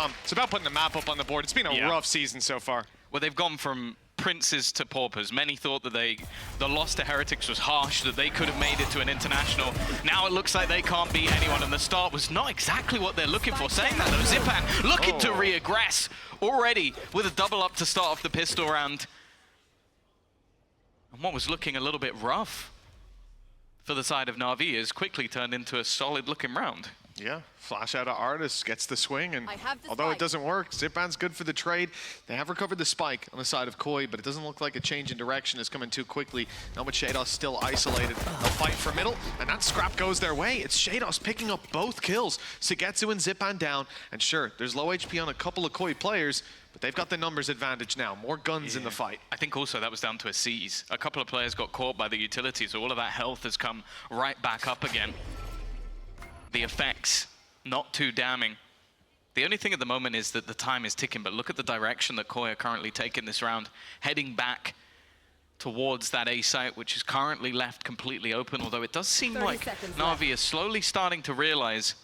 Tom. It's about putting the map up on the board. It's been a rough season so far. Well, they've gone from princes to paupers. Many thought that the loss to Heretics was harsh, that they could have made it to an international. Now it looks like they can't beat anyone, and the start was not exactly what they're looking for. Saying that though, Zipan looking to reaggress already with a double up to start off the pistol round. And what was looking a little bit rough for the side of NAVI is quickly turned into a solid looking round. Yeah, flash out of Artis, gets the swing, and although it doesn't work, Zipan's good for the trade. They have recovered the spike on the side of Koi, but it doesn't look like a change in direction is coming too quickly. Now with Shados still isolated, they'll fight for middle, and that scrap goes their way. It's Shados picking up both kills. Sugetsu and Zipan down, and sure, there's low HP on a couple of Koi players, but they've got the numbers advantage now. More guns in the fight. I think also that was down to a seize. A couple of players got caught by the utilities, so all of that health has come right back up again. The effects, not too damning. The only thing at the moment is that the time is ticking, but look at the direction that Koi are currently taking this round, heading back towards that A site, which is currently left completely open, although it does seem like NAVI is slowly starting to realize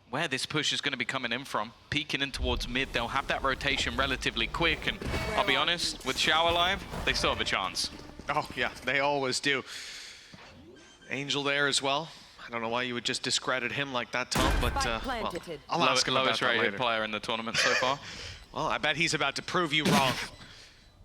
where this push is going to be coming in from. Peeking in towards mid, they'll have that rotation relatively quick, and I'll be honest, with Shower alive, they still have a chance. Oh yeah, they always do. Angel there as well. I don't know why you would just discredit him like that, Tom, but well, I'll ask him about that later. Lowest rated player in the tournament so far. Well, I bet he's about to prove you wrong.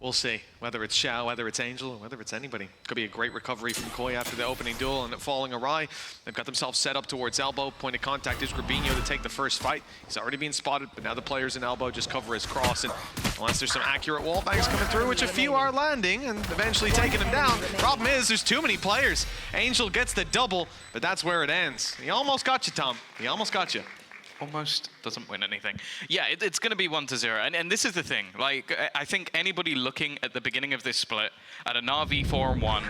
We'll see, whether it's Xiao, whether it's Angel, or whether it's anybody. Could be a great recovery from Koi after the opening duel and it falling awry. They've got themselves set up towards elbow. Point of contact is Grabinho to take the first fight. He's already been spotted, but now the players in elbow just cover his cross. And unless there's some accurate wall bangs coming through, which a few are landing and eventually taking him down. Problem is, there's too many players. Angel gets the double, but that's where it ends. He almost got you, Tom. He almost got you. Almost doesn't win anything. Yeah, it's going to be 1-0. And this is the thing. Like, I think anybody looking at the beginning of this split at a NAVI 4-1,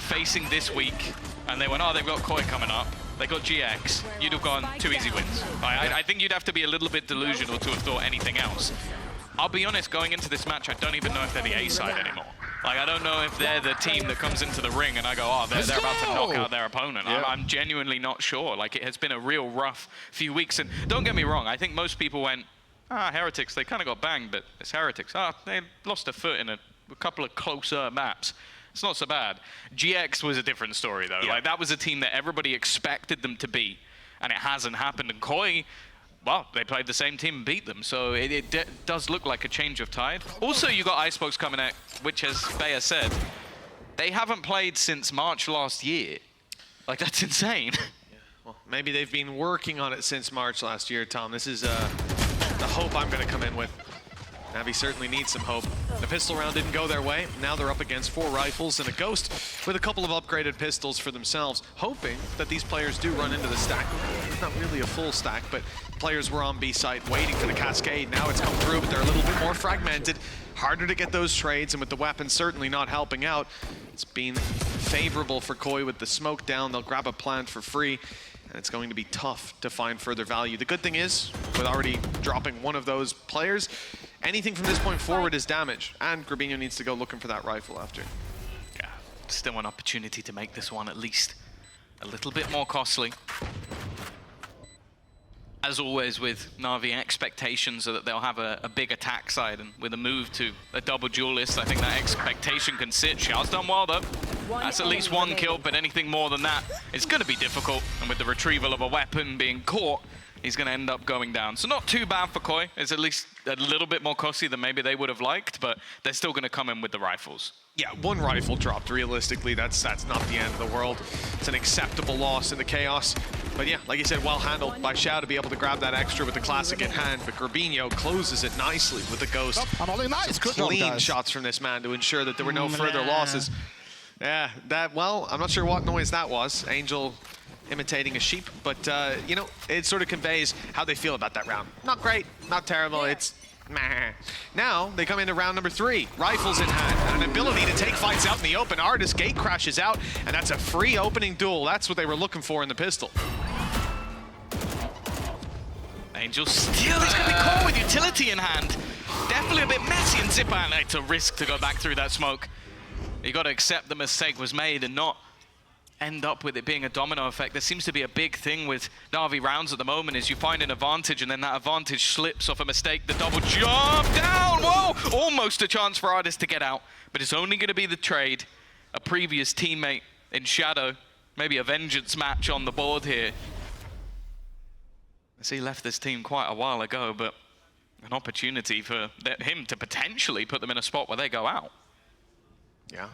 facing this week, and they went, oh, they've got Koi coming up. They got GX. You'd have gone 2 easy wins. I think you'd have to be a little bit delusional to have thought anything else. I'll be honest, going into this match, I don't even know if they're the A side anymore. Like, I don't know if they're the team that comes into the ring and I go, oh, they're about to knock out their opponent. Yeah. I'm genuinely not sure. Like, it has been a real rough few weeks. And don't get me wrong, I think most people went, Heretics, they kind of got banged, but it's Heretics. They lost a foot in a couple of closer maps. It's not so bad. GX was a different story, though. Yeah. Like, that was a team that everybody expected them to be, and it hasn't happened. And Koi, well, they played the same team and beat them, so it does look like a change of tide. Also, you got Icebox coming out, which, as Bea said, they haven't played since March last year. Like, that's insane. Yeah. Well, maybe they've been working on it since March last year, Tom. This is the hope I'm going to come in with. NAVI certainly needs some hope. The pistol round didn't go their way. Now they're up against 4 rifles and a Ghost with a couple of upgraded pistols for themselves, hoping that these players do run into the stack. It's not really a full stack, but players were on B site waiting for the cascade. Now it's come through, but they're a little bit more fragmented. Harder to get those trades, and with the weapons certainly not helping out, it's been favorable for Koi with the smoke down. They'll grab a plant for free, and it's going to be tough to find further value. The good thing is, with already dropping one of those players, anything from this point forward is damage, and Grabinho needs to go looking for that rifle after. Yeah, still an opportunity to make this one at least a little bit more costly. As always with NAVI, expectations are that they'll have a big attack side, and with a move to a double duelist, I think that expectation can sit. Xiao's done well though. That's at least 1 kill, but anything more than that, it's going to be difficult. And with the retrieval of a weapon being caught, he's going to end up going down. So not too bad for Koi. It's at least a little bit more costly than maybe they would have liked, but they're still going to come in with the rifles. Yeah, 1 rifle dropped. Realistically, that's not the end of the world. It's an acceptable loss in the chaos. But yeah, like you said, well handled by Xiao to be able to grab that extra with the classic in hand. But Grabinho closes it nicely with the Ghost. Clean shots from this man to ensure that there were no further losses. Yeah, well, I'm not sure what noise that was. Angel imitating a sheep, but you know, it sort of conveys how they feel about that round. Not great, not terrible, it's meh. Now they come into round number 3, rifles in hand, and an ability to take fights out in the open. Artis gate crashes out, and that's a free opening duel. That's what they were looking for in the pistol. Angel still is going to be caught with utility in hand. Definitely a bit messy, and Zipan, it's a risk to go back through that smoke. You got to accept the mistake was made and not end up with it being a domino effect. There seems to be a big thing with NAVI rounds at the moment is you find an advantage and then that advantage slips off a mistake. The double jump down, whoa! Almost a chance for Artist to get out, but it's only going to be the trade. A previous teammate in Shadow, maybe a vengeance match on the board here. As he left this team quite a while ago, but an opportunity for him to potentially put them in a spot where they go out. Yeah.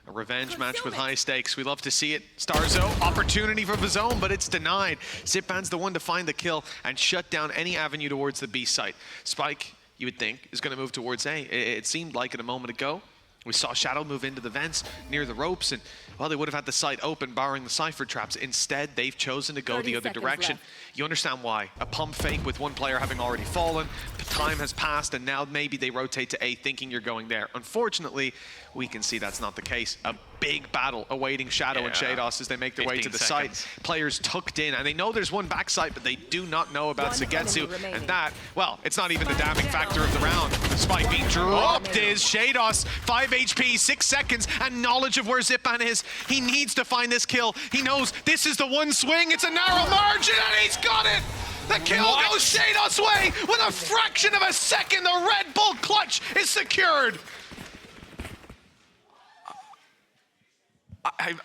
A revenge match with high stakes. We love to see it. Starzo, opportunity for the zone, but it's denied. Zipman's the one to find the kill and shut down any avenue towards the B site. Spike, you would think, is going to move towards A. It seemed like it a moment ago. We saw Shadow move into the vents near the ropes, and, well, they would have had the site open, barring the Cypher traps. Instead, they've chosen to go the other direction. You understand why. A pump fake with one player having already fallen, the time has passed, and now maybe they rotate to A thinking you're going there. Unfortunately, we can see that's not the case. A big battle awaiting Shadow and Shados as they make their way to the site. Players tucked in, and they know there's one backside, but they do not know about Sugetsu, and that, well, it's not even the damning factor of the round. The spike being dropped is Shados, 5 HP, 6 seconds, and knowledge of where Zipman is. He needs to find this kill. He knows this is the one swing, it's a narrow margin, and he's got it! The kill goes Shados' way with a fraction of a second. The Red Bull clutch is secured.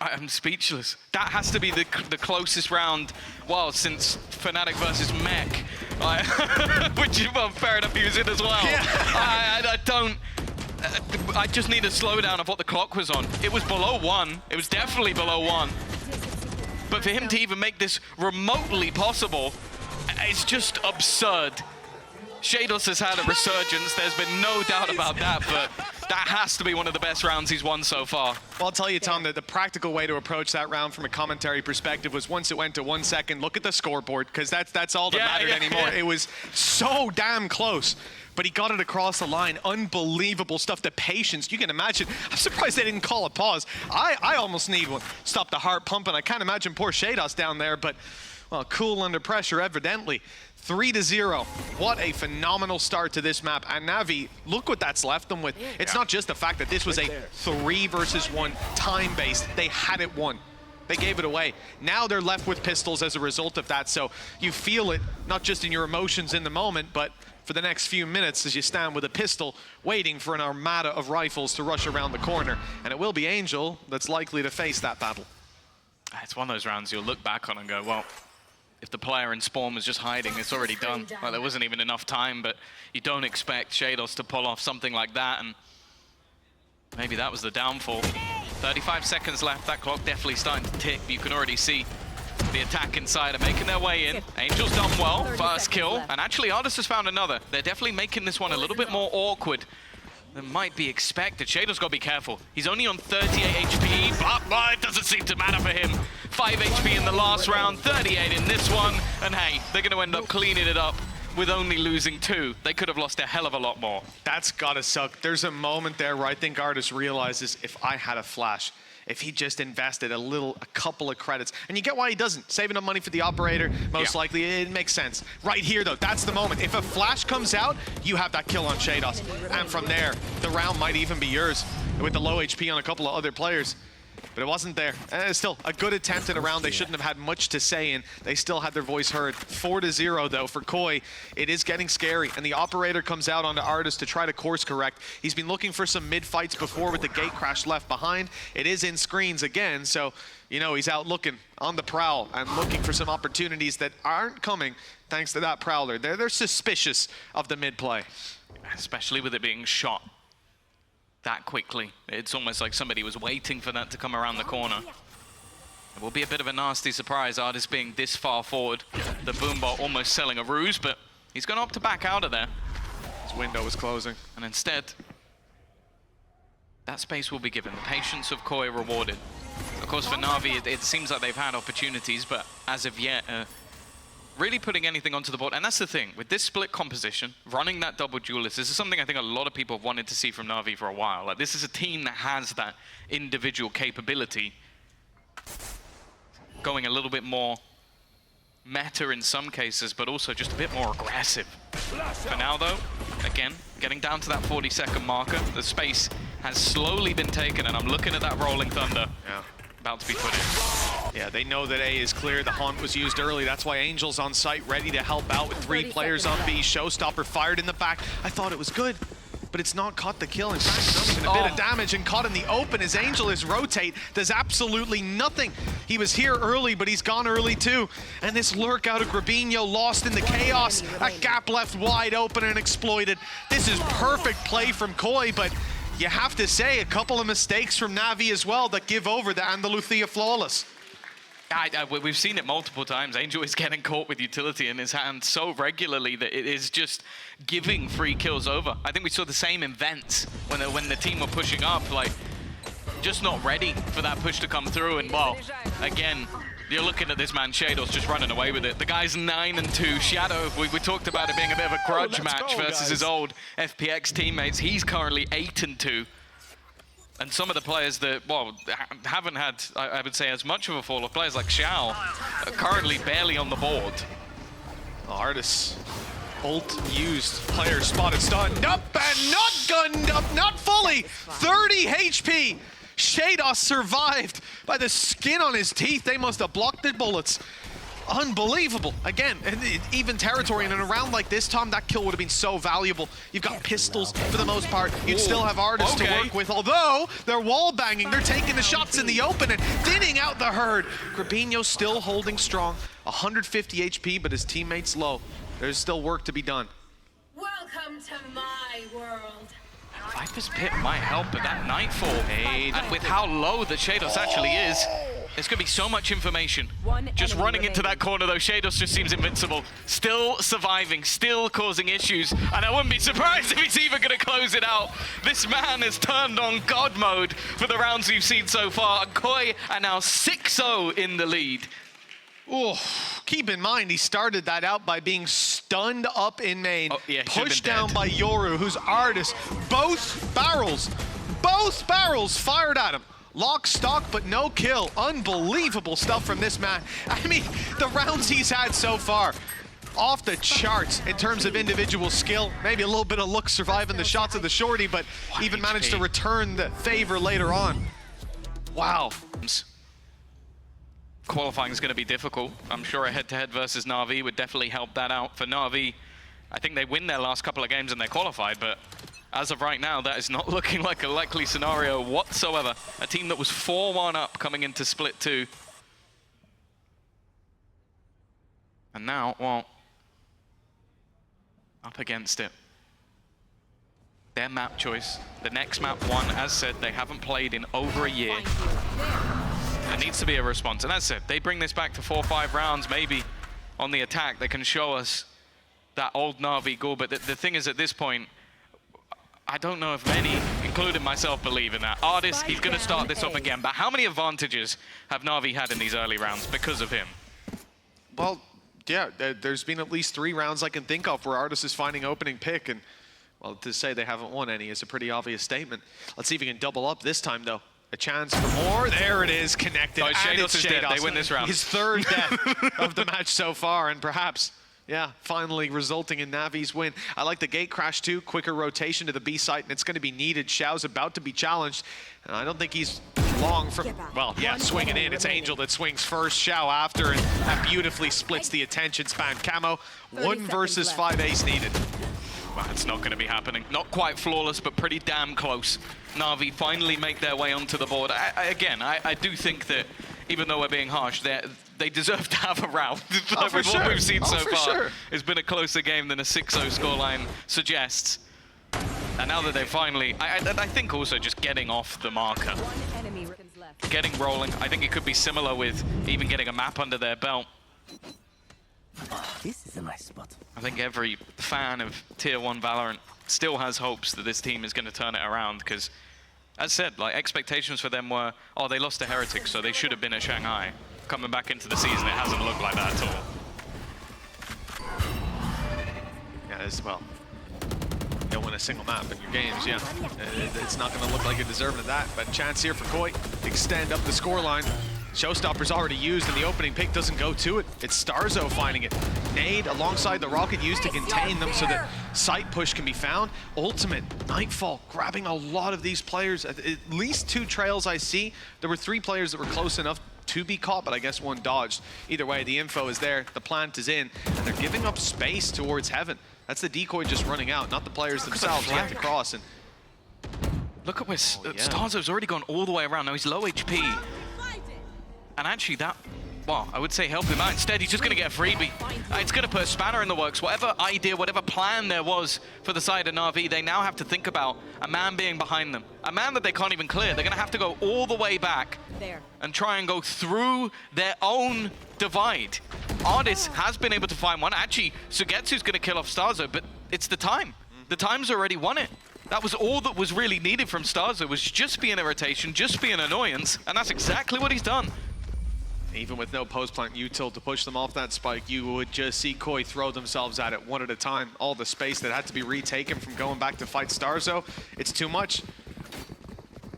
I'm speechless. That has to be the closest round, well, since Fnatic versus Mech, which, well, fair enough, use it as well. Yeah. I just need a slowdown of what the clock was on. It was below 1. It was definitely below 1. But for him to even make this remotely possible, it's just absurd. Shados has had a resurgence, there's been no doubt about that, but that has to be one of the best rounds he's won so far. Well, I'll tell you, Tom, that the practical way to approach that round from a commentary perspective was once it went to 1 second, look at the scoreboard, because that's all that mattered anymore. It was so damn close. But he got it across the line. Unbelievable stuff. The patience, you can imagine. I'm surprised they didn't call a pause. I almost need one. Stop the heart pumping. I can't imagine poor Shados down there, but, well, cool under pressure, evidently. 3-0. What a phenomenal start to this map. And Navi, look what that's left them with. It's not just the fact that this was a 3 versus 1 time-based. They had it won. They gave it away. Now they're left with pistols as a result of that. So you feel it, not just in your emotions in the moment, but for the next few minutes as you stand with a pistol waiting for an armada of rifles to rush around the corner. And it will be Angel that's likely to face that battle. It's one of those rounds you'll look back on and go, well, if the player in Spawn was just hiding, it's already done. Well, there wasn't even enough time, but you don't expect Shados to pull off something like that, and maybe that was the downfall. 35 seconds left, that clock definitely starting to tick, but you can already see the attack inside are making their way in. Angel's done well, first kill, and actually Artist has found another. They're definitely making this one a little bit more awkward than might be expected. Shado's got to be careful. He's only on 38 HP, but it doesn't seem to matter for him. 5 HP in the last round, 38 in this one, and hey, they're going to end up cleaning it up with only losing 2. They could have lost a hell of a lot more. That's got to suck. There's a moment there where I think Artist realizes, if I had a flash, if he just invested a couple of credits. And you get why he doesn't. Saving up money for the operator, most likely, it makes sense. Right here, though, that's the moment. If a flash comes out, you have that kill on Shados. And from there, the round might even be yours with the low HP on a couple of other players. But it wasn't there. Still, a good attempt at a round they shouldn't have had much to say in. They still had their voice heard. 4-0, though, for Koi. It is getting scary, and the operator comes out onto Artist to try to course correct. He's been looking for some mid-fights before with the gate crash left behind. It is in screens again, so, you know, he's out looking on the prowl and looking for some opportunities that aren't coming thanks to that Prowler. They're suspicious of the mid-play. Especially with it being shot that quickly. It's almost like somebody was waiting for that to come around the corner. It will be a bit of a nasty surprise, Artist being this far forward. The Boombot almost selling a ruse, but he's going to opt to back out of there. His window is closing. And instead, that space will be given. The patience of Koi rewarded. Of course, for Navi, it seems like they've had opportunities, but as of yet, really putting anything onto the board. And that's the thing, with this split composition, running that double duelist, this is something I think a lot of people have wanted to see from Navi for a while. Like, this is a team that has that individual capability. Going a little bit more meta in some cases, but also just a bit more aggressive. For now, though, again, getting down to that 40-second marker, the space has slowly been taken, and I'm looking at that Rolling Thunder. Yeah. about to be put in. Yeah, they know that A is clear. The Haunt was used early. That's why Angel's on site, ready to help out with 3 players on B. Showstopper fired in the back. I thought it was good, but it's not caught the kill. In fact, not even a bit of damage, and caught in the open as Angel is rotate. Does absolutely nothing. He was here early, but he's gone early too. And this lurk out of Grabinho lost in the chaos. A gap left wide open and exploited. This is perfect play from Koi, but you have to say a couple of mistakes from NAVI as well that give over the Andalucia flawless. We've seen it multiple times. Angel is getting caught with utility in his hand so regularly that it is just giving free kills over. I think we saw the same in Vents when the team were pushing up, like just not ready for that push to come through. And well, again, you're looking at this man, Shadows, just running away with it. The guy's 9-2. Shadow, we talked about it being a bit of a grudge match versus his old FPX teammates. He's currently 8-2. And some of the players that, well, haven't had, I would say, as much of a fall of players like Xiao are currently barely on the board. Artis, ult used, player spotted, stunned up and not gunned up, not fully. 30 HP. Shados survived by the skin on his teeth. They must have blocked the bullets. Unbelievable. Again, even territory in a round like this, Tom, that kill would have been so valuable. You've got pistols for the most part. You'd still have Artis to work with, although they're wall banging. They're taking the shots in the open and thinning out the herd. Grabinho still holding strong. 150 HP, but his teammates low. There's still work to be done. Welcome to my world. Viper's Pit might help, but that Nightfall, and with how low the Shadows actually is, there's going to be so much information. Just running into that corner, though, Shadows just seems invincible. Still surviving, still causing issues, and I wouldn't be surprised if he's even going to close it out. This man has turned on God mode for the rounds we've seen so far. Koi are now 6-0 in the lead. Oh, keep in mind, he started that out by being stunned up in main, pushed down by Yoru, who's Artis. Both barrels fired at him. Lock, stock, but no kill. Unbelievable stuff from this man. I mean, the rounds he's had so far, off the charts in terms of individual skill. Maybe a little bit of luck surviving the shots of the shorty, but even managed to return the favor later on. Wow. Qualifying is going to be difficult. I'm sure a head-to-head versus NAVI would definitely help that out. For NAVI, I think they win their last couple of games and they're qualified, but as of right now, that is not looking like a likely scenario whatsoever. A team that was 4-1 up coming into Split 2. And now, well, up against it. Their map choice, the next map one, as said, they haven't played in over a year. There needs to be a response. And as I said, they bring this back to 4 or 5 rounds, maybe on the attack. They can show us that old NAVI goal. But the thing is, at this point, I don't know if many, including myself, believe in that. Artis, he's going to start this off again. But how many advantages have NAVI had in these early rounds because of him? Well, yeah, there's been at least 3 rounds I can think of where Artis is finding opening pick. And, well, to say they haven't won any is a pretty obvious statement. Let's see if he can double up this time, though. A chance for more. There it is, connected. Oh, and Shados it's is dead. Shados. They win this round. His 3rd death of the match so far, and perhaps, yeah, finally resulting in Navi's win. I like the gate crash too. Quicker rotation to the B site, and it's going to be needed. Xiao's about to be challenged, and I don't think he's long from, well, yeah, swinging in. It's Angel that swings first, Xiao after, and that beautifully splits the attention span. Camo, 1 versus 5 ace needed. Well, it's not going to be happening. Not quite flawless, but pretty damn close. NAVI finally make their way onto the board. I do think that, even though we're being harsh, they deserve to have a round. With what we've seen so far, it's been a closer game than a 6-0 scoreline suggests. And now that they finally, I think also just getting off the marker, getting rolling. I think it could be similar with even getting a map under their belt. This is a nice spot. I think every fan of Tier 1 Valorant still has hopes that this team is going to turn it around, because, as said, like, expectations for them were, oh, they lost to Heretics, so they should have been at Shanghai. Coming back into the season, it hasn't looked like that at all. Yeah, as well. You don't win a single map in your games, yeah. It's not going to look like you're deserving of that, but chance here for Koi. Extend up the scoreline. Showstopper's already used, and the opening pick doesn't go to it. It's Starzo finding it. Nade alongside the rocket used to contain them so that site push can be found. Ultimate, Nightfall, grabbing a lot of these players. At least 2 trails I see. There were 3 players that were close enough to be caught, but I guess 1 dodged. Either way, the info is there, the plant is in, and they're giving up space towards Heaven. That's the decoy just running out, not the players themselves who have to cross. And look at where Starzo's already gone all the way around. Now he's low HP. And actually that, well, I would say help him out. Instead, he's just going to get a freebie. It's going to put a spanner in the works. Whatever idea, whatever plan there was for the side of NAVI, they now have to think about a man being behind them. A man that they can't even clear. They're going to have to go all the way back and try and go through their own divide. Artis has been able to find one. Actually, Sugetsu's going to kill off Starzo, but it's the time. The time's already won it. That was all that was really needed from Starzo, was just be an irritation, just be an annoyance, and that's exactly what he's done. Even with no post-plant util to push them off that spike, you would just see Koi throw themselves at it one at a time. All the space that had to be retaken from going back to fight Starzo, it's too much.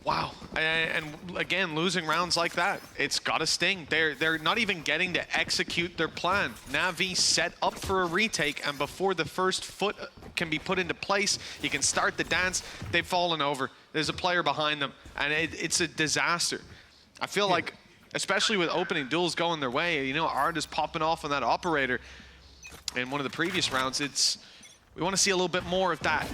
Wow, and again, losing rounds like that, it's gotta sting. They're not even getting to execute their plan. NAVI set up for a retake, and before the first foot can be put into place, you can start the dance, they've fallen over. There's a player behind them, and it's a disaster. I feel like, especially with opening duels going their way, you know, Ard is popping off on that operator in one of the previous rounds. We want to see a little bit more of that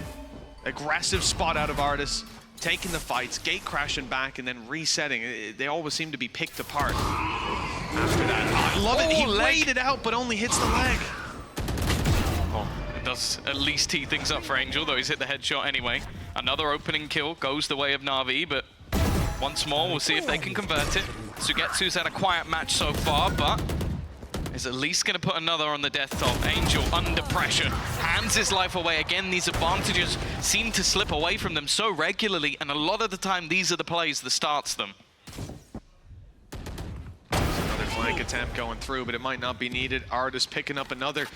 aggressive spot out of Artis, taking the fights, gate crashing back, and then resetting. They always seem to be picked apart after that. I love it. He waited out, but only hits the leg. Oh, it does at least tee things up for Angel, though he's hit the headshot anyway. Another opening kill goes the way of NAVI, but once more, we'll see if they can convert it. Sugetsu's had a quiet match so far, but is at least going to put another on the death top. Angel under pressure, hands his life away. Again, these advantages seem to slip away from them so regularly, and a lot of the time, these are the plays that starts them. Another flank attempt going through, but it might not be needed. Artis picking up another.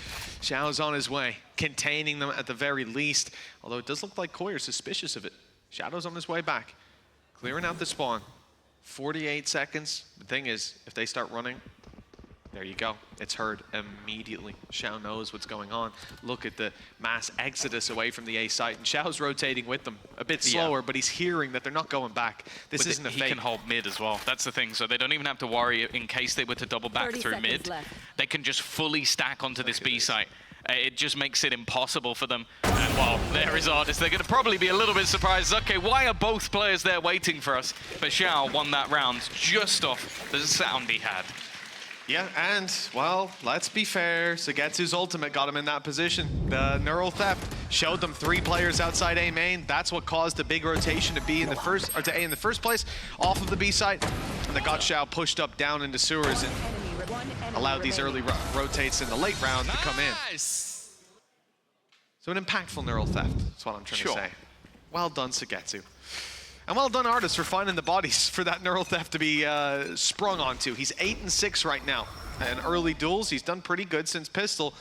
Xiao's on his way, containing them at the very least, although it does look like Koi are suspicious of it. Shadow's on his way back, clearing out the spawn. 48 seconds. The thing is, if they start running, there you go. It's heard immediately. Xiao knows what's going on. Look at the mass exodus away from the A site, and Xiao's rotating with them. A bit slower, but he's hearing that they're not going back. This isn't a fake. He can hold mid as well. That's the thing. So they don't even have to worry in case they were to double back through mid. They can just fully stack onto this B site. It just makes it impossible for them. And well, there is Artis. They're going to probably be a little bit surprised. Okay, why are both players there waiting for us? But Xiao won that round just off the sound he had. Yeah, and, well, let's be fair. Sugetsu's ultimate got him in that position. The neural theft showed them 3 players outside A main. That's what caused the big rotation to B in the first, or to A in the first place, off of the B site. And that got Xiao pushed up down into sewers and allowed these early rotates in the late round to come in. So an impactful neural theft, that's what I'm trying to say. Well done, Sugetsu. And well done, Artis, for finding the bodies for that neural theft to be sprung onto. He's 8-6 right now. In early duels, he's done pretty good since Pistol.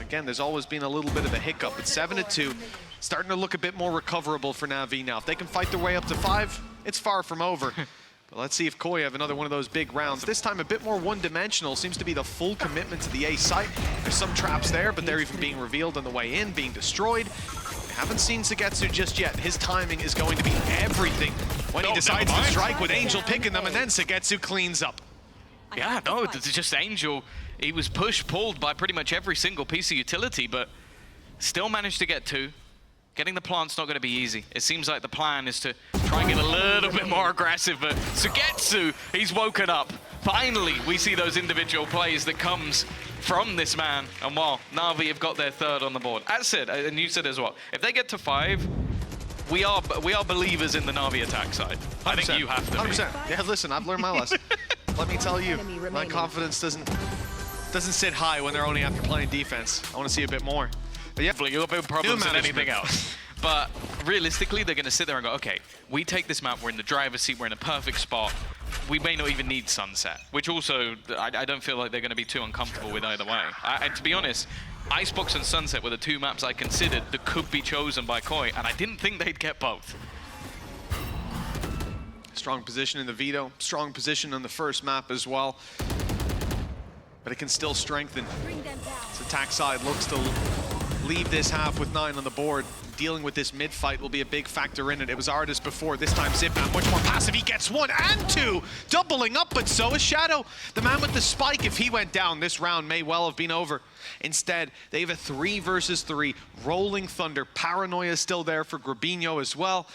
Again, there's always been a little bit of a hiccup, but 7-2. Starting to look a bit more recoverable for NAVI now. If they can fight their way up to 5, it's far from over. But let's see if Koi have another one of those big rounds. This time a bit more one-dimensional. Seems to be the full commitment to the A site. There's some traps there, but they're even being revealed on the way in, being destroyed. Haven't seen Sugetsu just yet. His timing is going to be everything when he decides to strike with Angel picking them, and then Sugetsu cleans up. Yeah, no, it's just Angel. He was pulled by pretty much every single piece of utility, but still managed to get 2. Getting the plant's not going to be easy. It seems like the plan is to try and get a little bit more aggressive, but Sugetsu, he's woken up. Finally, we see those individual plays that comes from this man. And while NAVI have got their 3rd on the board. As said, and you said as well, if they get to 5, we are believers in the NAVI attack side. 100%. I think you have to 100%. Yeah, listen, I've learned my lesson. Let me tell you, my confidence doesn't sit high when they're only after playing defense. I want to see a bit more. But yeah, you'll have problems than anything else. But realistically, they're going to sit there and go, okay, we take this map, we're in the driver's seat, we're in a perfect spot. We may not even need Sunset, which also, I don't feel like they're going to be too uncomfortable with either way. And to be honest, Icebox and Sunset were the 2 maps I considered that could be chosen by Koi, and I didn't think they'd get both. Strong position in the veto, strong position on the first map as well. But it can still strengthen. This attack side looks to leave this half with 9 on the board. Dealing with this mid fight will be a big factor in it. It was Artis before, this time Zipman, much more passive. He gets 1 and 2, doubling up, but so is Shadow. The man with the spike, if he went down, this round may well have been over. Instead, they have a 3 versus 3, rolling thunder. Paranoia is still there for Grabinho as well.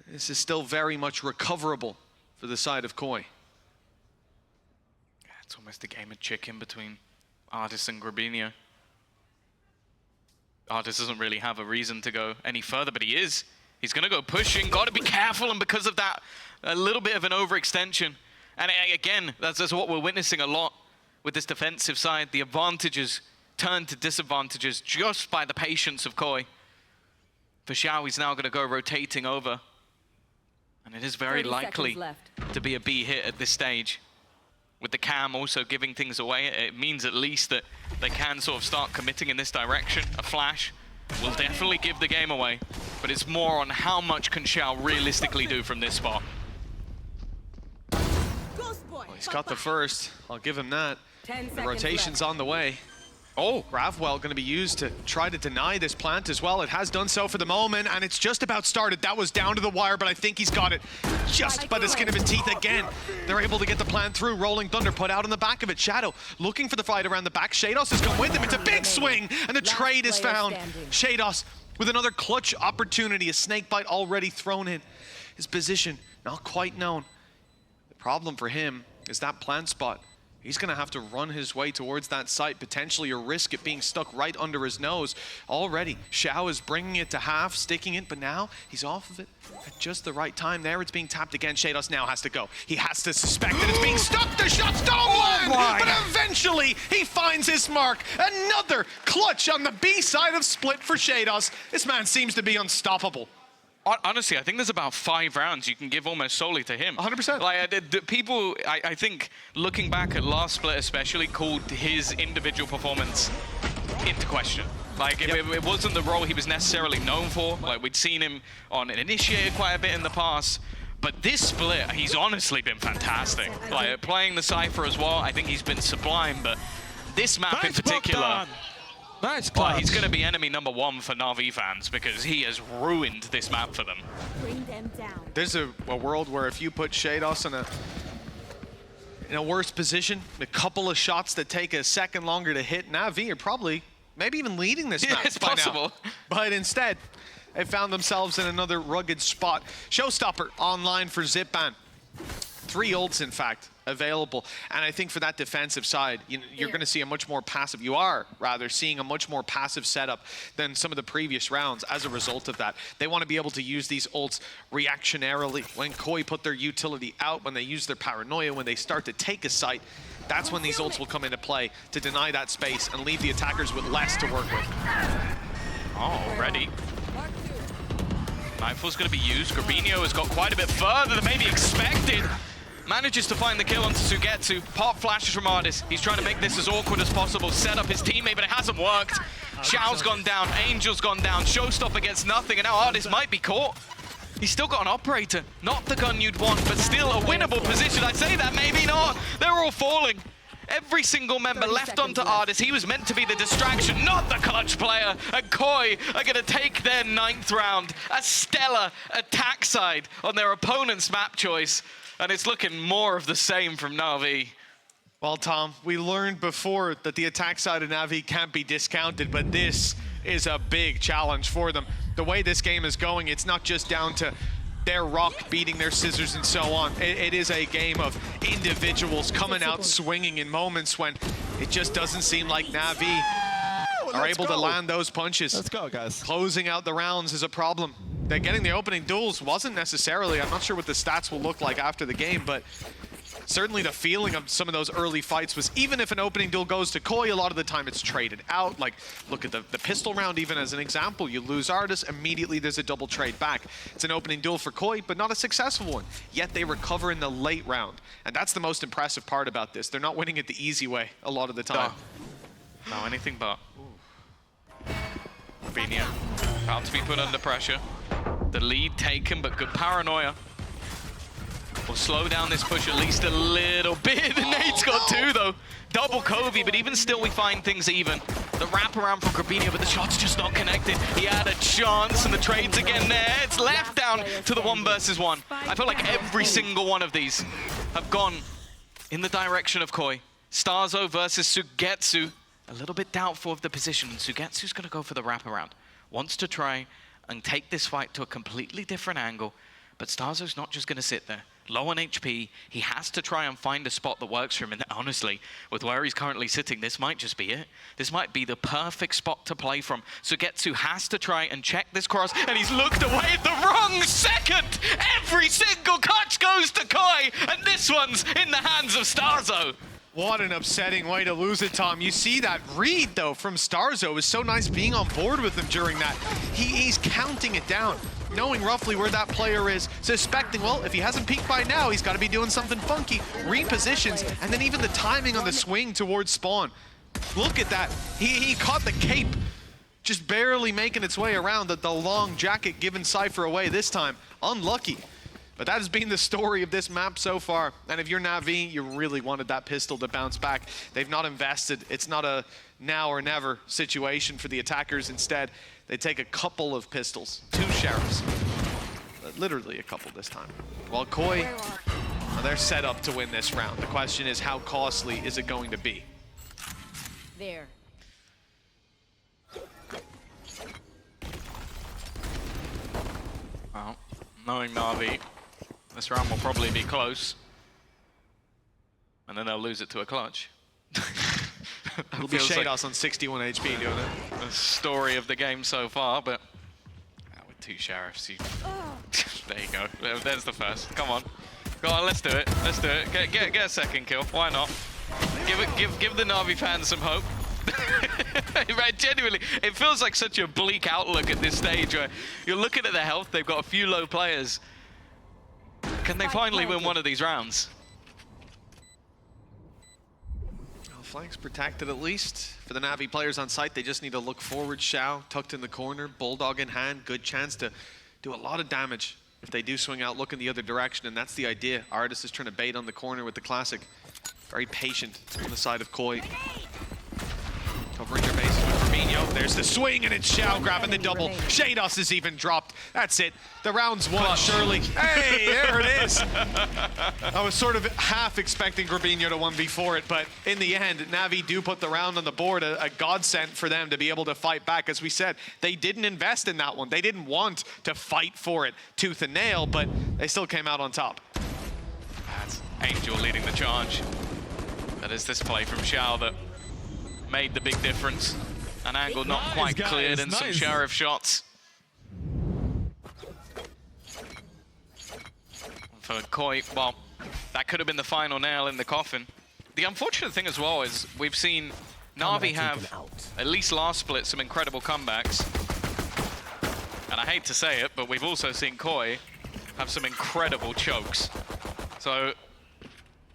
This is still very much recoverable for the side of Koi. It's almost a game of chicken between Artis and Grabinho. Artis doesn't really have a reason to go any further, but he is. He's going to go pushing, got to be careful, and because of that, a little bit of an overextension. And again, that's what we're witnessing a lot with this defensive side. The advantages turn to disadvantages just by the patience of Koi. For Xiao, he's now going to go rotating over. And it is very likely to be a B hit at this stage. With the cam also giving things away, it means at least that they can sort of start committing in this direction. A flash will definitely give the game away, but it's more on how much can Xiao realistically do from this spot. Well, he's got the first, I'll give him that. The rotation's on the way. Oh, Ravwell going to be used to try to deny this plant as well. It has done so for the moment, and it's just about started. That was down to the wire, but I think he's got it just by the skin of his teeth again. They're able to get the plant through. Rolling Thunder put out on the back of it. Shadow looking for the fight around the back. Shados has come with him. It's a big swing, and the trade is found. Shados with another clutch opportunity. A snake bite already thrown in. His position not quite known. The problem for him is that plant spot. He's going to have to run his way towards that site, potentially, or risk it being stuck right under his nose. Already, Xiao is bringing it to half, sticking it, but now he's off of it at just the right time. There, it's being tapped again. Shados now has to go. He has to suspect that it's being stuck. The shots don't land, but eventually he finds his mark. Another clutch on the B side of Split for Shados. This man seems to be unstoppable. Honestly, I think there's about 5 rounds you can give almost solely to him. 100%. Like, the people, I think, looking back at last split especially, called his individual performance into question. Like, it wasn't the role he was necessarily known for. Like, we'd seen him on an initiator quite a bit in the past. But this split, he's honestly been fantastic. Like, playing the Cypher as well, I think he's been sublime. But this map in particular... Nice well, he's going to be enemy number 1 for NAVI fans because he has ruined this map for them. Bring them down. There's a world where if you put Shados in a worse position, a couple of shots that take a second longer to hit, NAVI are probably maybe even leading this map it's by possible. now. But instead, they found themselves in another rugged spot. Showstopper online for Zipman. 3 ults, in fact, available. And I think for that defensive side, you're going to see a much more passive, seeing a much more passive setup than some of the previous rounds as a result of that. They want to be able to use these ults reactionarily. When Koi put their utility out, when they use their paranoia, when they start to take a site, that's when these ults will come into play to deny that space and leave the attackers with less to work with. Already. Knife's going to be used. Grabinho has got quite a bit further than maybe expected. Manages to find the kill onto Sugetsu. Pop flashes from Artis. He's trying to make this as awkward as possible. Set up his teammate, but it hasn't worked. Xiao's gone down. Angel's gone down. Showstopper gets nothing, and now Artis might be caught. He's still got an operator. Not the gun you'd want, but still a winnable position. I'd say that, maybe not. They're all falling. Every single member left onto Artis. He was meant to be the distraction, not the clutch player. And Koi are going to take their 9th round. A stellar attack side on their opponent's map choice. And it's looking more of the same from NAVI. Well, Tom, we learned before that the attack side of NAVI can't be discounted, but this is a big challenge for them. The way this game is going, it's not just down to their rock beating their scissors and so on. It is a game of individuals coming out swinging in moments when it just doesn't seem like NAVI are able to land those punches. Let's go, guys. Closing out the rounds is a problem. They're getting the opening duels wasn't necessarily, I'm not sure what the stats will look like after the game, but certainly the feeling of some of those early fights was even if an opening duel goes to Koi, a lot of the time it's traded out. Like, look at the pistol round even as an example. You lose Artis, immediately there's a double trade back. It's an opening duel for Koi, but not a successful one. Yet they recover in the late round. And that's the most impressive part about this. They're not winning it the easy way a lot of the time. No, anything but. Grabinho about to be put under pressure. The lead taken, but good paranoia. Will slow down this push at least a little bit. Nate's got 2 though. Double Kobe, but even still we find things even. The wraparound from Grabinho, but the shot's just not connected. He had a chance, and the trade's again there. It's left down to the 1 versus 1. I feel like every single one of these have gone in the direction of Koi. Starzo versus Sugetsu. A little bit doubtful of the position. Sugetsu's going to go for the wraparound. Wants to try and take this fight to a completely different angle. But Starzo's not just going to sit there. Low on HP, he has to try and find a spot that works for him. And honestly, with where he's currently sitting, this might just be it. This might be the perfect spot to play from. Sugetsu has to try and check this cross, and he's looked away at the wrong second! Every single catch goes to Koi, and this one's in the hands of Starzo. What an upsetting way to lose it, Tom. You see that read, though, from Starzo. It was so nice being on board with him during that. He's counting it down, knowing roughly where that player is, suspecting, well, if he hasn't peeked by now, he's got to be doing something funky. Repositions, and then even the timing on the swing towards spawn. Look at that. He caught the cape, just barely making its way around the long jacket, giving Cypher away this time. Unlucky. But that has been the story of this map so far. And if you're NAVI, you really wanted that pistol to bounce back. They've not invested. It's not a now or never situation for the attackers. Instead, they take a couple of pistols, 2 sheriffs. Literally a couple this time. While Koi, well, they're set up to win this round. The question is, how costly is it going to be? There. Well, knowing NAVI, this round will probably be close. And then they'll lose it to a clutch. It'll be Shados on 61 HP doing it. The story of the game so far, but with 2 sheriffs, you... There you go. There's the first. Come on. Go on, let's do it. Let's do it. Get a second kill. Why not? Give the NAVI fans some hope. Right, genuinely, it feels like such a bleak outlook at this stage where you're looking at their health, they've got a few low players. Can they finally win one of these rounds? Well, flanks protected at least. For the NAVI players on site, they just need to look forward. Xiao tucked in the corner, Bulldog in hand, good chance to do a lot of damage if they do swing out, look in the other direction, and that's the idea. Artis is trying to bait on the corner with the classic. Very patient on the side of Koi. Covering their bases with Firmino. There's the swing, and it's Xiao grabbing the double. Shados is even dropped. That's it. The round's won, surely. Hey, there it is. I was sort of half expecting Grabinho to 1v4 it, but in the end, NAVI do put the round on the board, a godsend for them to be able to fight back. As we said, they didn't invest in that one. They didn't want to fight for it tooth and nail, but they still came out on top. That's Angel leading the charge. That is this play from Xiao that made the big difference. An angle not quite cleared and some sheriff shots. For Koi, well, that could have been the final nail in the coffin. The unfortunate thing as well is we've seen NAVI have, at least last split, some incredible comebacks. And I hate to say it, but we've also seen Koi have some incredible chokes. So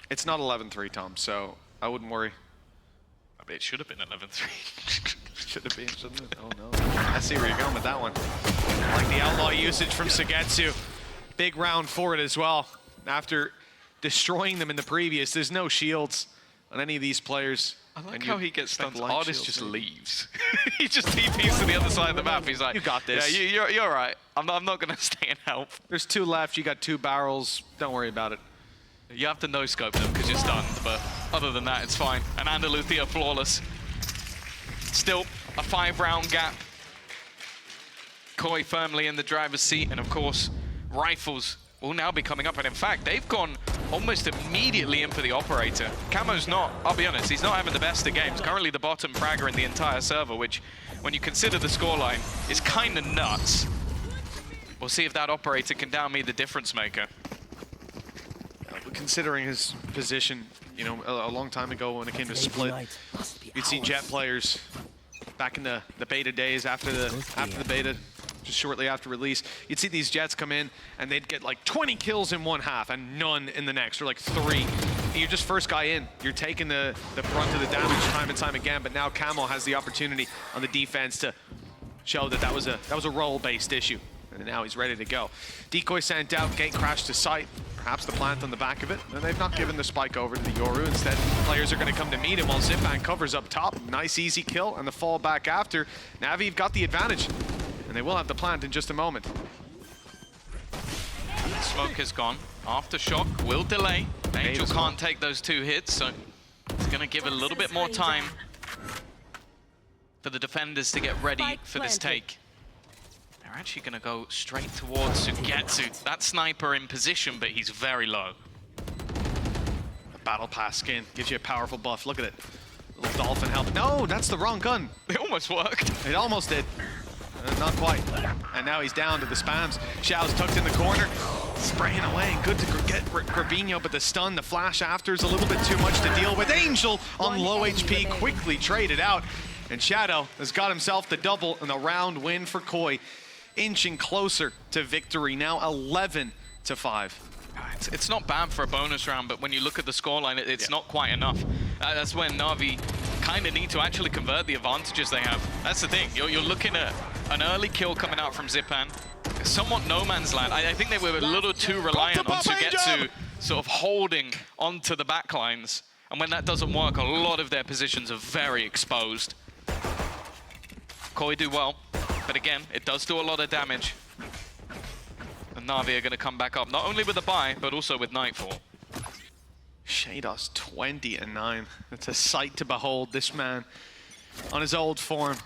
it's not 11-3, Tom, so I wouldn't worry. It should have been 11-3. Should have been, shouldn't it? Oh no. I see where you're going with that one. I like the outlaw usage from Sugetsu. Big round for it as well. After destroying them in the previous, there's no shields on any of these players. I like how he gets stunned. Artis just leaves. He just TPs to the other side of the map. He's like, you got this. Yeah, you're right. I'm not going to stay and help. There's 2 left. You got 2 barrels. Don't worry about it. You have to no-scope them because you're stunned, but other than that, it's fine. And Andaluthia flawless. Still a 5-round gap. Koi firmly in the driver's seat, and of course, rifles will now be coming up. And in fact, they've gone almost immediately in for the operator. Camo's not, I'll be honest, he's not having the best of games. Currently the bottom fragger in the entire server, which, when you consider the scoreline, is kind of nuts. We'll see if that operator can down me the difference maker. Considering his position, you know, a long time ago when it came to split, you'd see Jet players back in the beta days after the beta, just shortly after release. You'd see these Jets come in and they'd get like 20 kills in one half and none in the next, or like 3. And you're just first guy in. You're taking the brunt of the damage time and time again. But now Camo has the opportunity on the defense to show that that was a role-based issue. And now he's ready to go. Decoy sent out, gate crashed to site. Perhaps the plant on the back of it, and they've not given the spike over to the Yoru. Instead, players are going to come to meet him while Zipan covers up top. Nice, easy kill, and the fall back after. NAVI have got the advantage, and they will have the plant in just a moment. Smoke is gone. Aftershock will delay. Angel can't take those 2 hits, so it's going to give a little bit more time for the defenders to get ready for this take. They're actually going to go straight towards Sugetsu. That sniper in position, but he's very low. The Battle Pass skin gives you a powerful buff. Look at it. Little dolphin help. No, that's the wrong gun. It almost worked. It almost did. Not quite. And now he's down to the spams. Xiao's tucked in the corner, spraying away. Good to get Gravino, but the stun, the flash after is a little bit too much to deal with. Angel on low HP, quickly traded out. And Shadow has got himself the double and the round win for Koi. Inching closer to victory, now 11-5. It's not bad for a bonus round, but when you look at the scoreline, it's not quite enough. That's when Na'Vi kind of need to actually convert the advantages they have. That's the thing. You're looking at an early kill coming out from Zipan. Somewhat no man's land. I think they were a little too reliant on Sugetsu sort of holding onto the backlines. And when that doesn't work, a lot of their positions are very exposed. Koi do well, but again, it does do a lot of damage. And Na'Vi are going to come back up, not only with a buy, but also with Nightfall. Shados 20-9. It's a sight to behold. This man on his old form.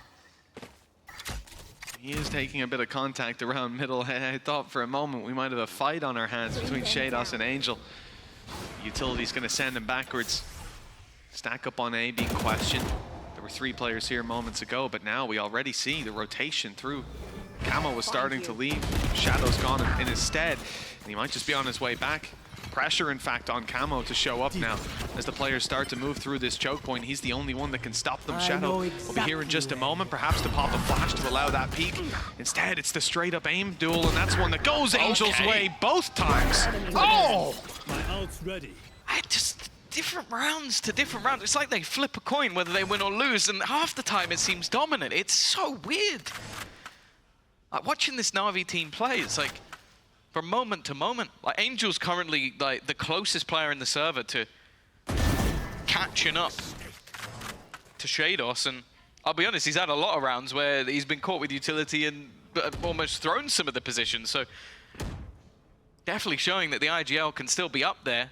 He is taking a bit of contact around middle. I thought for a moment we might have a fight on our hands between Shados and Angel. Utility's going to send him backwards. Stack up on A being questioned. There were 3 players here moments ago, but now we already see the rotation through. Camo was starting to leave. Shadow's gone in his stead, and he might just be on his way back. Pressure, in fact, on Camo to show up now as the players start to move through this choke point. He's the only one that can stop them. Shadow will be here in just a moment, perhaps to pop a flash to allow that peek. Instead, it's the straight-up aim duel, and that's one that goes Angel's way both times. Oh! My ult's ready. Just different rounds to different rounds. It's like they flip a coin whether they win or lose, and half the time it seems dominant. It's so weird. Like watching this Na'Vi team play, it's like from moment to moment. Like Angel's currently like the closest player in the server to catching up to Shados, and I'll be honest, he's had a lot of rounds where he's been caught with utility and almost thrown some of the positions. So definitely showing that the IGL can still be up there.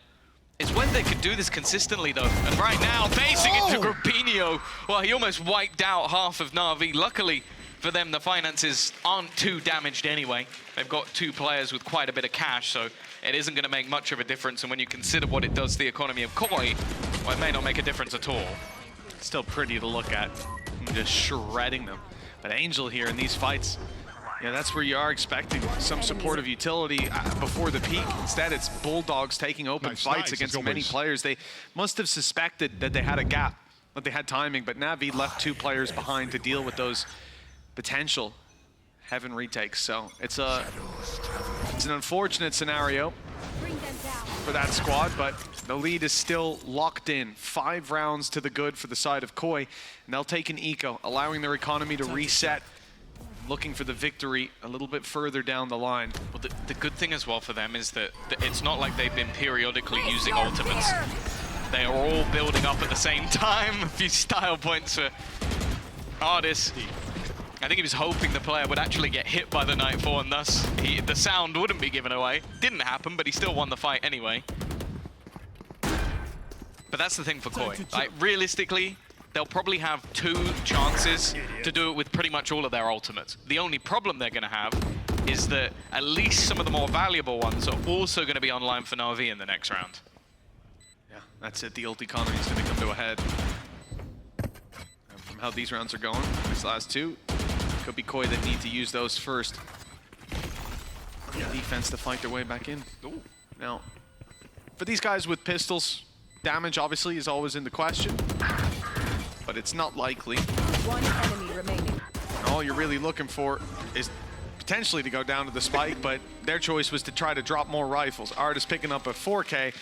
It's when they can do this consistently, though. And right now, facing into Gravino, well, he almost wiped out half of Na'Vi. Luckily for them, the finances aren't too damaged anyway. They've got 2 players with quite a bit of cash, so it isn't going to make much of a difference. And when you consider what it does to the economy of Koi, well, it may not make a difference at all. Still pretty to look at, just shredding them. But Angel here in these fights, yeah, that's where you are expecting some supportive utility before the peak. Instead, it's Bulldogs taking open fights against many players. They must have suspected that they had a gap, that they had timing, but Navi left 2 players behind to deal with those potential Heaven retakes. So it's an unfortunate scenario for that squad, but the lead is still locked in. 5 rounds to the good for the side of Koi, and they'll take an eco, allowing their economy to reset. Looking for the victory a little bit further down the line. Well, the good thing as well for them is that it's not like they've been periodically using ultimates. They are all building up at the same time. A few style points for Ardis. I think he was hoping the player would actually get hit by the Nightfall, and thus the sound wouldn't be given away. Didn't happen, but he still won the fight anyway. But that's the thing for Koi. Like, realistically, they'll probably have 2 chances to do it with pretty much all of their ultimates. The only problem they're going to have is that at least some of the more valuable ones are also going to be online for Na'Vi in the next round. Yeah, that's it. The ult economy is going to come to a head. And from how these rounds are going, these last 2, could be Koi that need to use those first. Defense to fight their way back in. Ooh. Now, for these guys with pistols, damage obviously is always in the question. But it's not likely. 1 enemy remaining. All you're really looking for is potentially to go down to the spike, but their choice was to try to drop more rifles. Ardis picking up a 4K.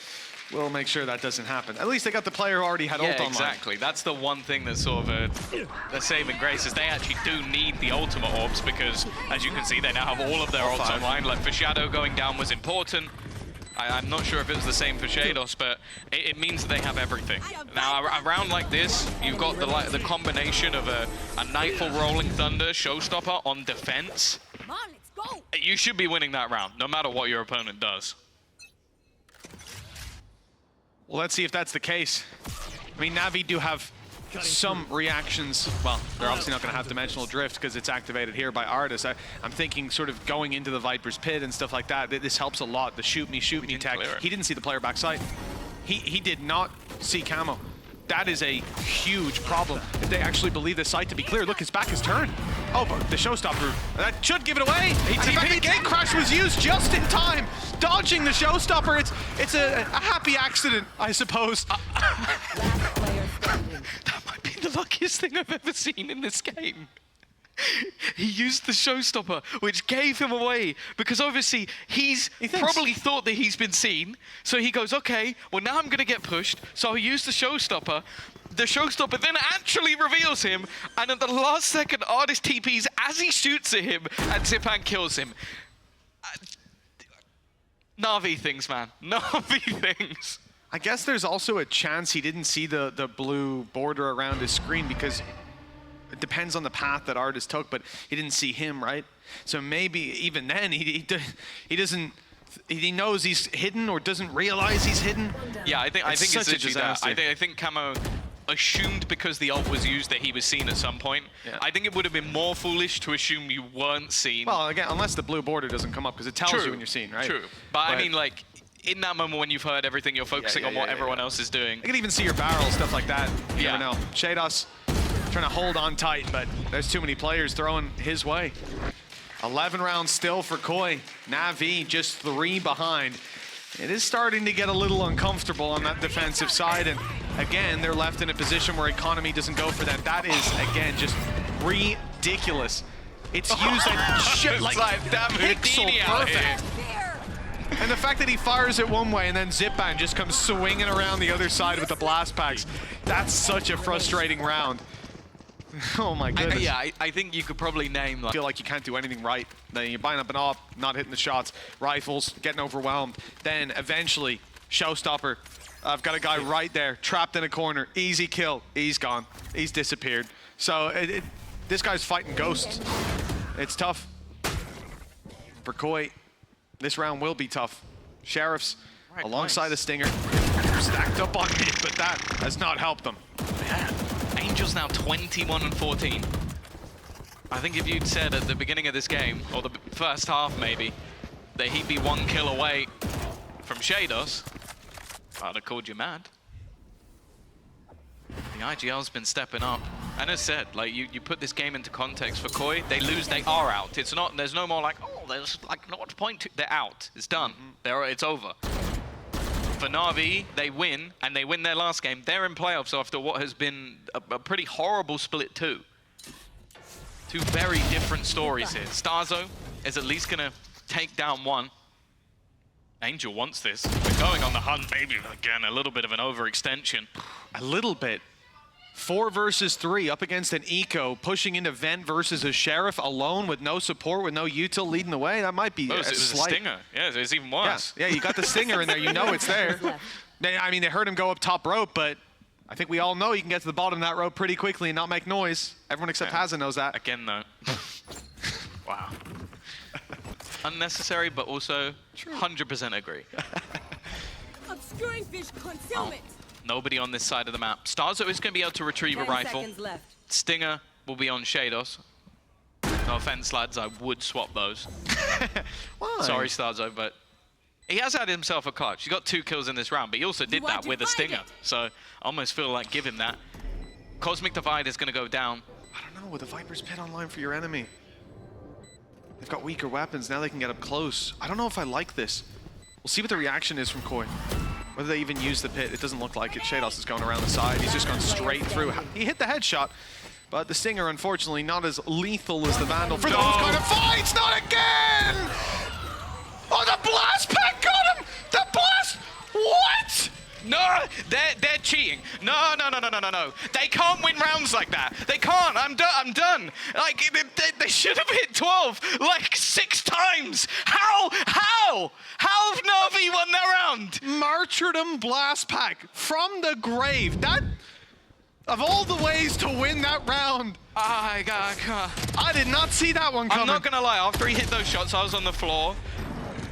We'll make sure that doesn't happen. At least they got the player who already had ult online. Exactly. That's the one thing that's sort of a saving grace, is they actually do need the ultimate orbs, because as you can see, they now have all of their ults online. Like for Shadow, going down was important. I'm not sure if it was the same for Shados, but it means that they have everything. Now, a round like this, you've got the combination of a Nightfall Rolling Thunder Showstopper on defense. Come on, let's go. You should be winning that round, no matter what your opponent does. Well, let's see if that's the case. I mean, Navi do have some reactions. Well, they're obviously not going to have Dimensional Drift because it's activated here by Artis. I'm thinking sort of going into the Viper's Pit and stuff like that. This helps a lot. The shoot me tag. He didn't see the player backside. He did not see camo. That is a huge problem if they actually believe the site to be clear. Look, his back is turned. Oh, but the showstopper, that should give it away. And in fact, the gate crash was used just in time, dodging the showstopper. It's a happy accident, I suppose. Last player standing. That might be the luckiest thing I've ever seen in this game. He used the showstopper, which gave him away, because obviously he probably thought that he's been seen. So he goes, okay, well now I'm going to get pushed, so I'll use the showstopper. The showstopper then actually reveals him, and at the last second, Artis TPs as he shoots at him, and Zipan kills him. Navi things, man. Navi things. I guess there's also a chance he didn't see the blue border around his screen because it depends on the path that Artis took, but he didn't see him, right? So maybe even then he doesn't. He knows he's hidden or doesn't realize he's hidden. Yeah, I think it's literally that. I think Camo assumed because the ult was used that he was seen at some point. Yeah. I think it would have been more foolish to assume you weren't seen. Well, again, unless the blue border doesn't come up because it tells you when you're seen, right? True. But I mean, like, in that moment when you've heard everything, you're focusing on what everyone else is doing. I can even see your barrel, stuff like that. You never know. Shados trying to hold on tight, but there's too many players throwing his way. 11 rounds still for Koi. Navi just 3 behind. It is starting to get a little uncomfortable on that defensive side, and again, they're left in a position where economy doesn't go for them. That is, again, just ridiculous. It's used like shit, like pixel perfect. And the fact that he fires it one way and then Zipan just comes swinging around the other side with the blast packs, that's such a frustrating round. Oh my goodness. I think you could probably name like... feel like you can't do anything right. Then you're buying up and up, not hitting the shots, rifles, getting overwhelmed. Then eventually, showstopper. I've got a guy right there, trapped in a corner, easy kill. He's gone, he's disappeared. So this guy's fighting ghosts. It's tough. For Koi, this round will be tough. Sheriffs, alongside the Stinger, stacked up on it, but that has not helped them. Yeah. Angel's now 21 and 14. I think if you'd said at the beginning of this game, or the first half maybe, that he'd be 1 kill away from Shados, I'd have called you mad. The IGL's been stepping up. And as said, like you put this game into context for Koi, they lose, they are out. It's not, there's no more like, oh, there's like not point to, they're out. It's done. It's over. For Navi, they win, and they win their last game. They're in playoffs after what has been a pretty horrible split too. 2 very different stories here. Starzo is at least gonna take down 1. Angel wants this. We're going on the hunt, maybe again, a little bit of an overextension. A little bit. 4 versus 3 up against an Eco, pushing into Vent versus a Sheriff alone with no support, with no util leading the way. That might be a slight... Stinger. Yeah, it's even worse. Yeah, you got the Stinger in there. You know it's there. I mean, they heard him go up top rope, but I think we all know you can get to the bottom of that rope pretty quickly and not make noise. Everyone except Hazen knows that. Again, though. Wow. Unnecessary, but also 100% agree. Obscuring fish concealment. Nobody on this side of the map. Starzo is going to be able to retrieve a rifle. Stinger will be on Shados. No offense, lads, I would swap those. Why? Sorry, Starzo, but he has had himself a clutch. He got 2 kills in this round, but he also did that with a Stinger. So I almost feel like give him that. Cosmic Divide is going to go down. I don't know, with a Viper's Pit online for your enemy. They've got weaker weapons, now they can get up close. I don't know if I like this. We'll see what the reaction is from Koi. Whether they even use the pit, it doesn't look like it. Shados is going around the side. He's just gone straight through. He hit the headshot, but the Stinger, unfortunately, not as lethal as the Vandal for those kind of fights. Not again! Oh, the blast pack got him! The blast! What? No, they're cheating. No. They can't win rounds like that. They can't. I'm done. Like they should have hit 12 like 6 times. How have NAVI won that round? Martyrdom Blast Pack from the grave. That, of all the ways to win that round, I did not see that one coming. I'm not gonna lie. After he hit those shots, I was on the floor.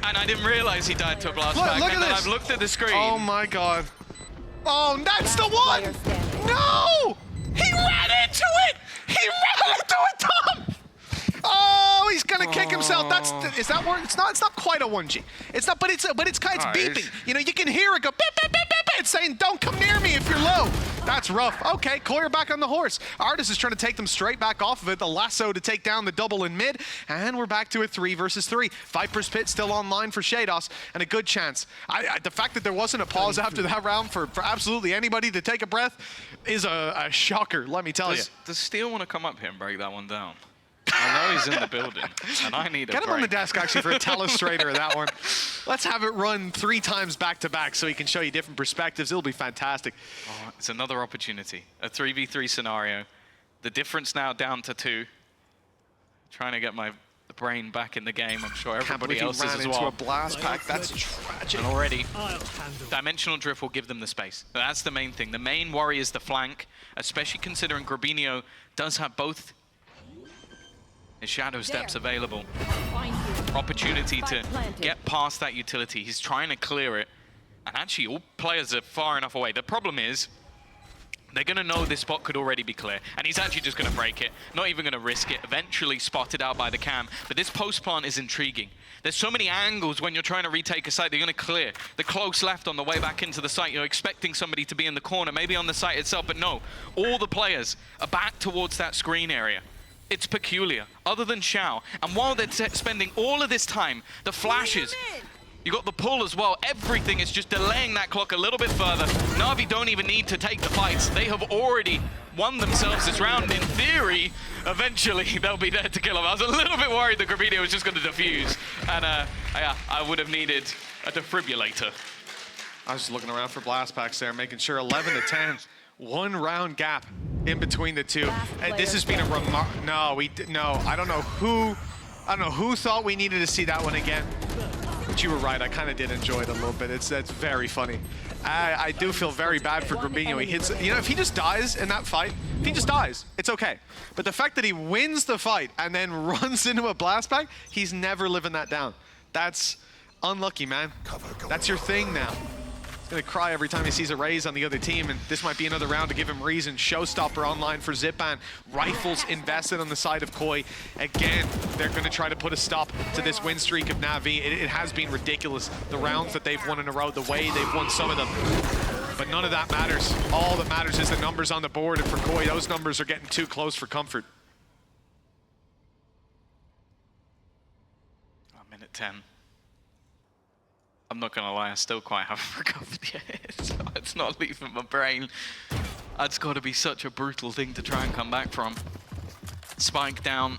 And I didn't realize he died to a blast pack. Look and at then this. I've looked at the screen. Oh my god. Oh, that's the one! Player standing. No! He ran into it! He ran into it, Tom! Oh, he's gonna kick himself. Is that where? It's not quite a 1G. It's not, but it's beeping. You know, you can hear it go beep, beep, beep, beep, beep. It's saying, don't come near me if you're low. That's rough. Okay, Coyer back on the horse. Artis is trying to take them straight back off of it. The lasso to take down the double in mid. And we're back to a 3 versus 3. Viper's Pit still online for Shados, and a good chance. The fact that there wasn't a pause after that round for absolutely anybody to take a breath is a shocker, let me tell you. Does Steel want to come up here and break that one down? I know he's in the building, and I need a Get him on the break. desk, actually, for a telestrator of that one. Let's have it run 3 times back-to-back so he can show you different perspectives. It'll be fantastic. Oh, it's another opportunity. A 3v3 scenario. The difference now down to 2. Trying to get my brain back in the game. I'm sure everybody else is as into well. a blast pack. That's tragic. And already, Dimensional Drift will give them the space. That's the main thing. The main worry is the flank, especially considering Grabinho does have both his shadow steps available. Find you. Opportunity to Spike planted. get past that utility. He's trying to clear it. And actually, all players are far enough away. The problem is, they're going to know this spot could already be clear. And he's actually just going to break it. Not even going to risk it. Eventually spotted out by the cam. But this post plant is intriguing. There's so many angles when you're trying to retake a site. They're going to clear. The close left on the way back into the site. You're expecting somebody to be in the corner, maybe on the site itself. But no, all the players are back towards that screen area. It's peculiar, other than Xiao. And while they're spending all of this time, the flashes, you got the pull as well. Everything is just delaying that clock a little bit further. Na'Vi don't even need to take the fights. They have already won themselves this round. In theory, eventually they'll be there to kill him. I was a little bit worried that Grabinho was just going to defuse. And yeah, I would have needed a defibrillator. I was just looking around for blast packs there, making sure 11 to 10. 1 round gap in between the two. And this has been a I don't know who thought we needed to see that one again. But you were right, I kind of did enjoy it a little bit. That's very funny. I do feel very bad for Grabinho. He hits, you know, if he just dies in that fight, if he just dies, it's okay. But the fact that he wins the fight and then runs into a blast pack, he's never living that down. That's unlucky, man. That's your thing now. Gonna cry every time he sees a raise on the other team, and this might be another round to give him reason. Showstopper online for Zipan. Rifles invested on the side of Koi. Again, they're gonna try to put a stop to this win streak of Navi. It has been ridiculous, the rounds that they've won in a row, the way they've won some of them. But none of that matters. All that matters is the numbers on the board, and for Koi, those numbers are getting too close for comfort. Minute 10. I'm not gonna lie, I still quite haven't recovered yet. It's not leaving my brain. That's got to be such a brutal thing to try and come back from. Spike down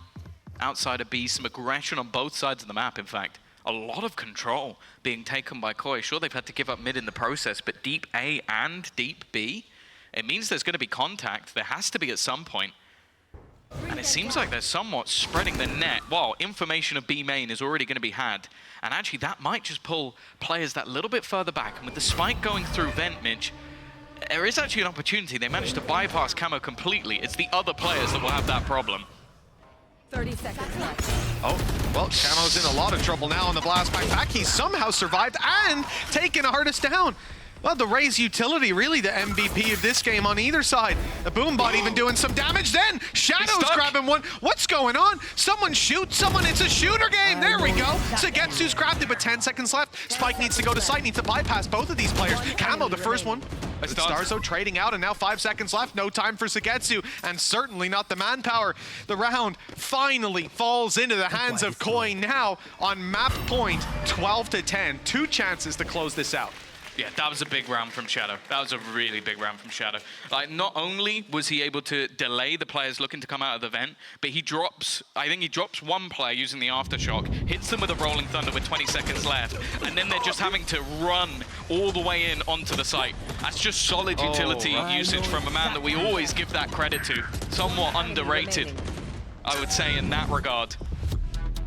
outside of B, some aggression on both sides of the map, in fact. A lot of control being taken by Koi. Sure, they've had to give up mid in the process, but deep A and deep B, it means there's gonna be contact. There has to be at some point. And it seems like they're somewhat spreading the net. Well, information of B main is already going to be had. And actually, that might just pull players that little bit further back. And with the spike going through vent, Midge, there is actually an opportunity. They managed to bypass Camo completely. It's the other players that will have that problem. 30 seconds left. Oh, well, Camo's in a lot of trouble now on the blast back. He somehow survived and taken Artis down. Well, the Raze utility, really the MVP of this game on either side. The Boombot even doing some damage then. Shadow's grabbing one. What's going on? Someone shoot someone. It's a shooter game. There we go. Sagetsu's grabbed it, but 10 seconds left. Spike needs to go to site, needs to bypass both of these players. Camo, the first one. Starzo trading out, and now 5 seconds left. No time for Sagetsu, and certainly not the manpower. The round finally falls into the hands of Koi now on map point 12 to 10. 2 chances to close this out. Yeah, that was a big round from Shadow. That was a really big round from Shadow. Like, not only was he able to delay the players looking to come out of the vent, but he drops, I think he drops one player using the Aftershock, hits them with a Rolling Thunder with 20 seconds left, and then they're just having to run all the way in onto the site. That's just solid utility usage from a man that we always give that credit to. Somewhat underrated, I would say, in that regard.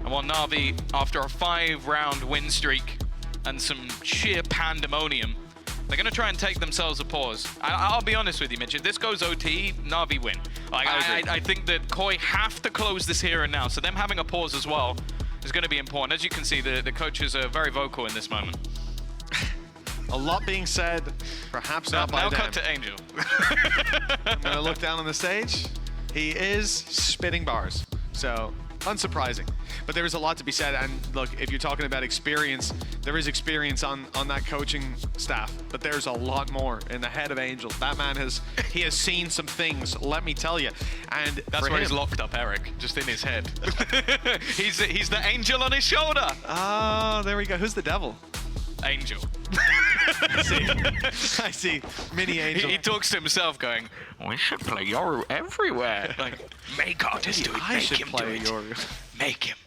And while NAVI, after a 5-round win streak and some sheer pandemonium, they're going to try and take themselves a pause. I'll be honest with you, Mitch. If this goes OT, NAVI win. Like, I think that Koi have to close this here and now, so them having a pause as well is going to be important. As you can see, the coaches are very vocal in this moment. A lot being said, perhaps not by them. Now cut to Angel. I'm going to look down on the stage. He is spitting bars, so unsurprising. But there is a lot to be said, and look, if you're talking about experience, there is experience on that coaching staff, but there's a lot more in the head of Angel. That man has seen some things, let me tell you. And that's where he's locked up Eric, just in his head. he's the angel on his shoulder. Oh, there we go. Who's the devil? Angel. I see. Mini Angel. He talks to himself going, we should play Yoru everywhere. Like, make artists do it. I should play Yoru. Make him.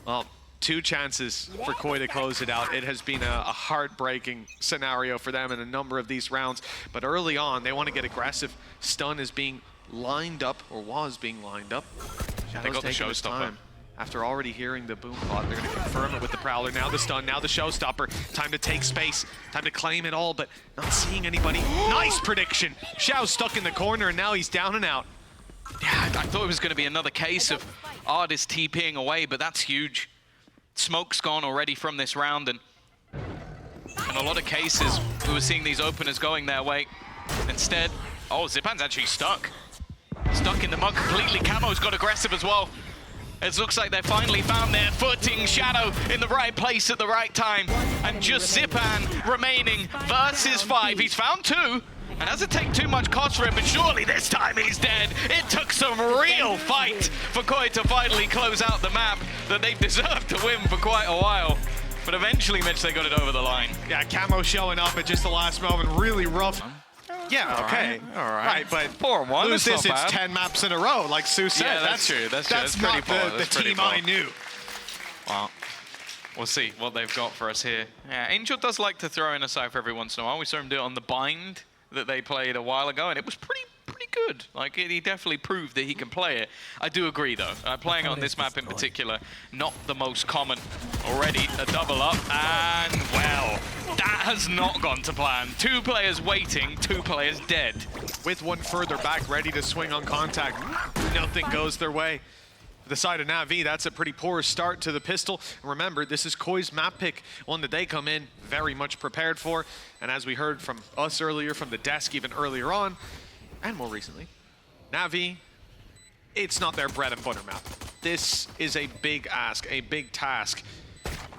Well, 2 chances for Koi to close it out. It has been a heartbreaking scenario for them in a number of these rounds. But early on, they want to get aggressive. Stun is being lined up, or was being lined up. They got the showstopper. After already hearing the boom pod, they're going to confirm it with the Prowler. Now the stun, now the showstopper. Time to take space, time to claim it all, but not seeing anybody. Nice prediction. Xiao's stuck in the corner, and now he's down and out. Yeah, I thought it was going to be another case of Ardis TPing away, but that's huge. Smoke's gone already from this round, and in a lot of cases, we were seeing these openers going their way. Instead, oh, Zipan's actually stuck. Stuck in the mud completely. Camo's got aggressive as well. It looks like they finally found their footing. Shadow in the right place at the right time. And just Zipan remaining versus 5. He's found 2. And doesn't take too much cost for him, but surely this time he's dead. It took some real fight for Koi to finally close out the map that they've deserved to win for quite a while. But eventually, Mitch, they got it over the line. Yeah, Camo showing up at just the last moment. Really rough. Yeah, okay. All right. But 4-1, lose this, it's 10 maps in a row, like Sue said. Yeah, that's true. That's not pretty the team I knew. Well, we'll see what they've got for us here. Yeah, Angel does like to throw in a Cypher every once in a while. We saw him do it on the Bind that they played a while ago, and it was pretty good. Like, he definitely proved that he can play it. I do agree, though. Playing on this map in particular, not the most common. Already a double up, and, well, that has not gone to plan. 2 players waiting, 2 players dead. With one further back, ready to swing on contact. Nothing goes their way. The side of NAVI, that's a pretty poor start to the pistol. Remember, this is Koi's map pick, one that they come in very much prepared for. And as we heard from us earlier, from the desk even earlier on, and more recently, NAVI, it's not their bread and butter map. This is a big ask, a big task.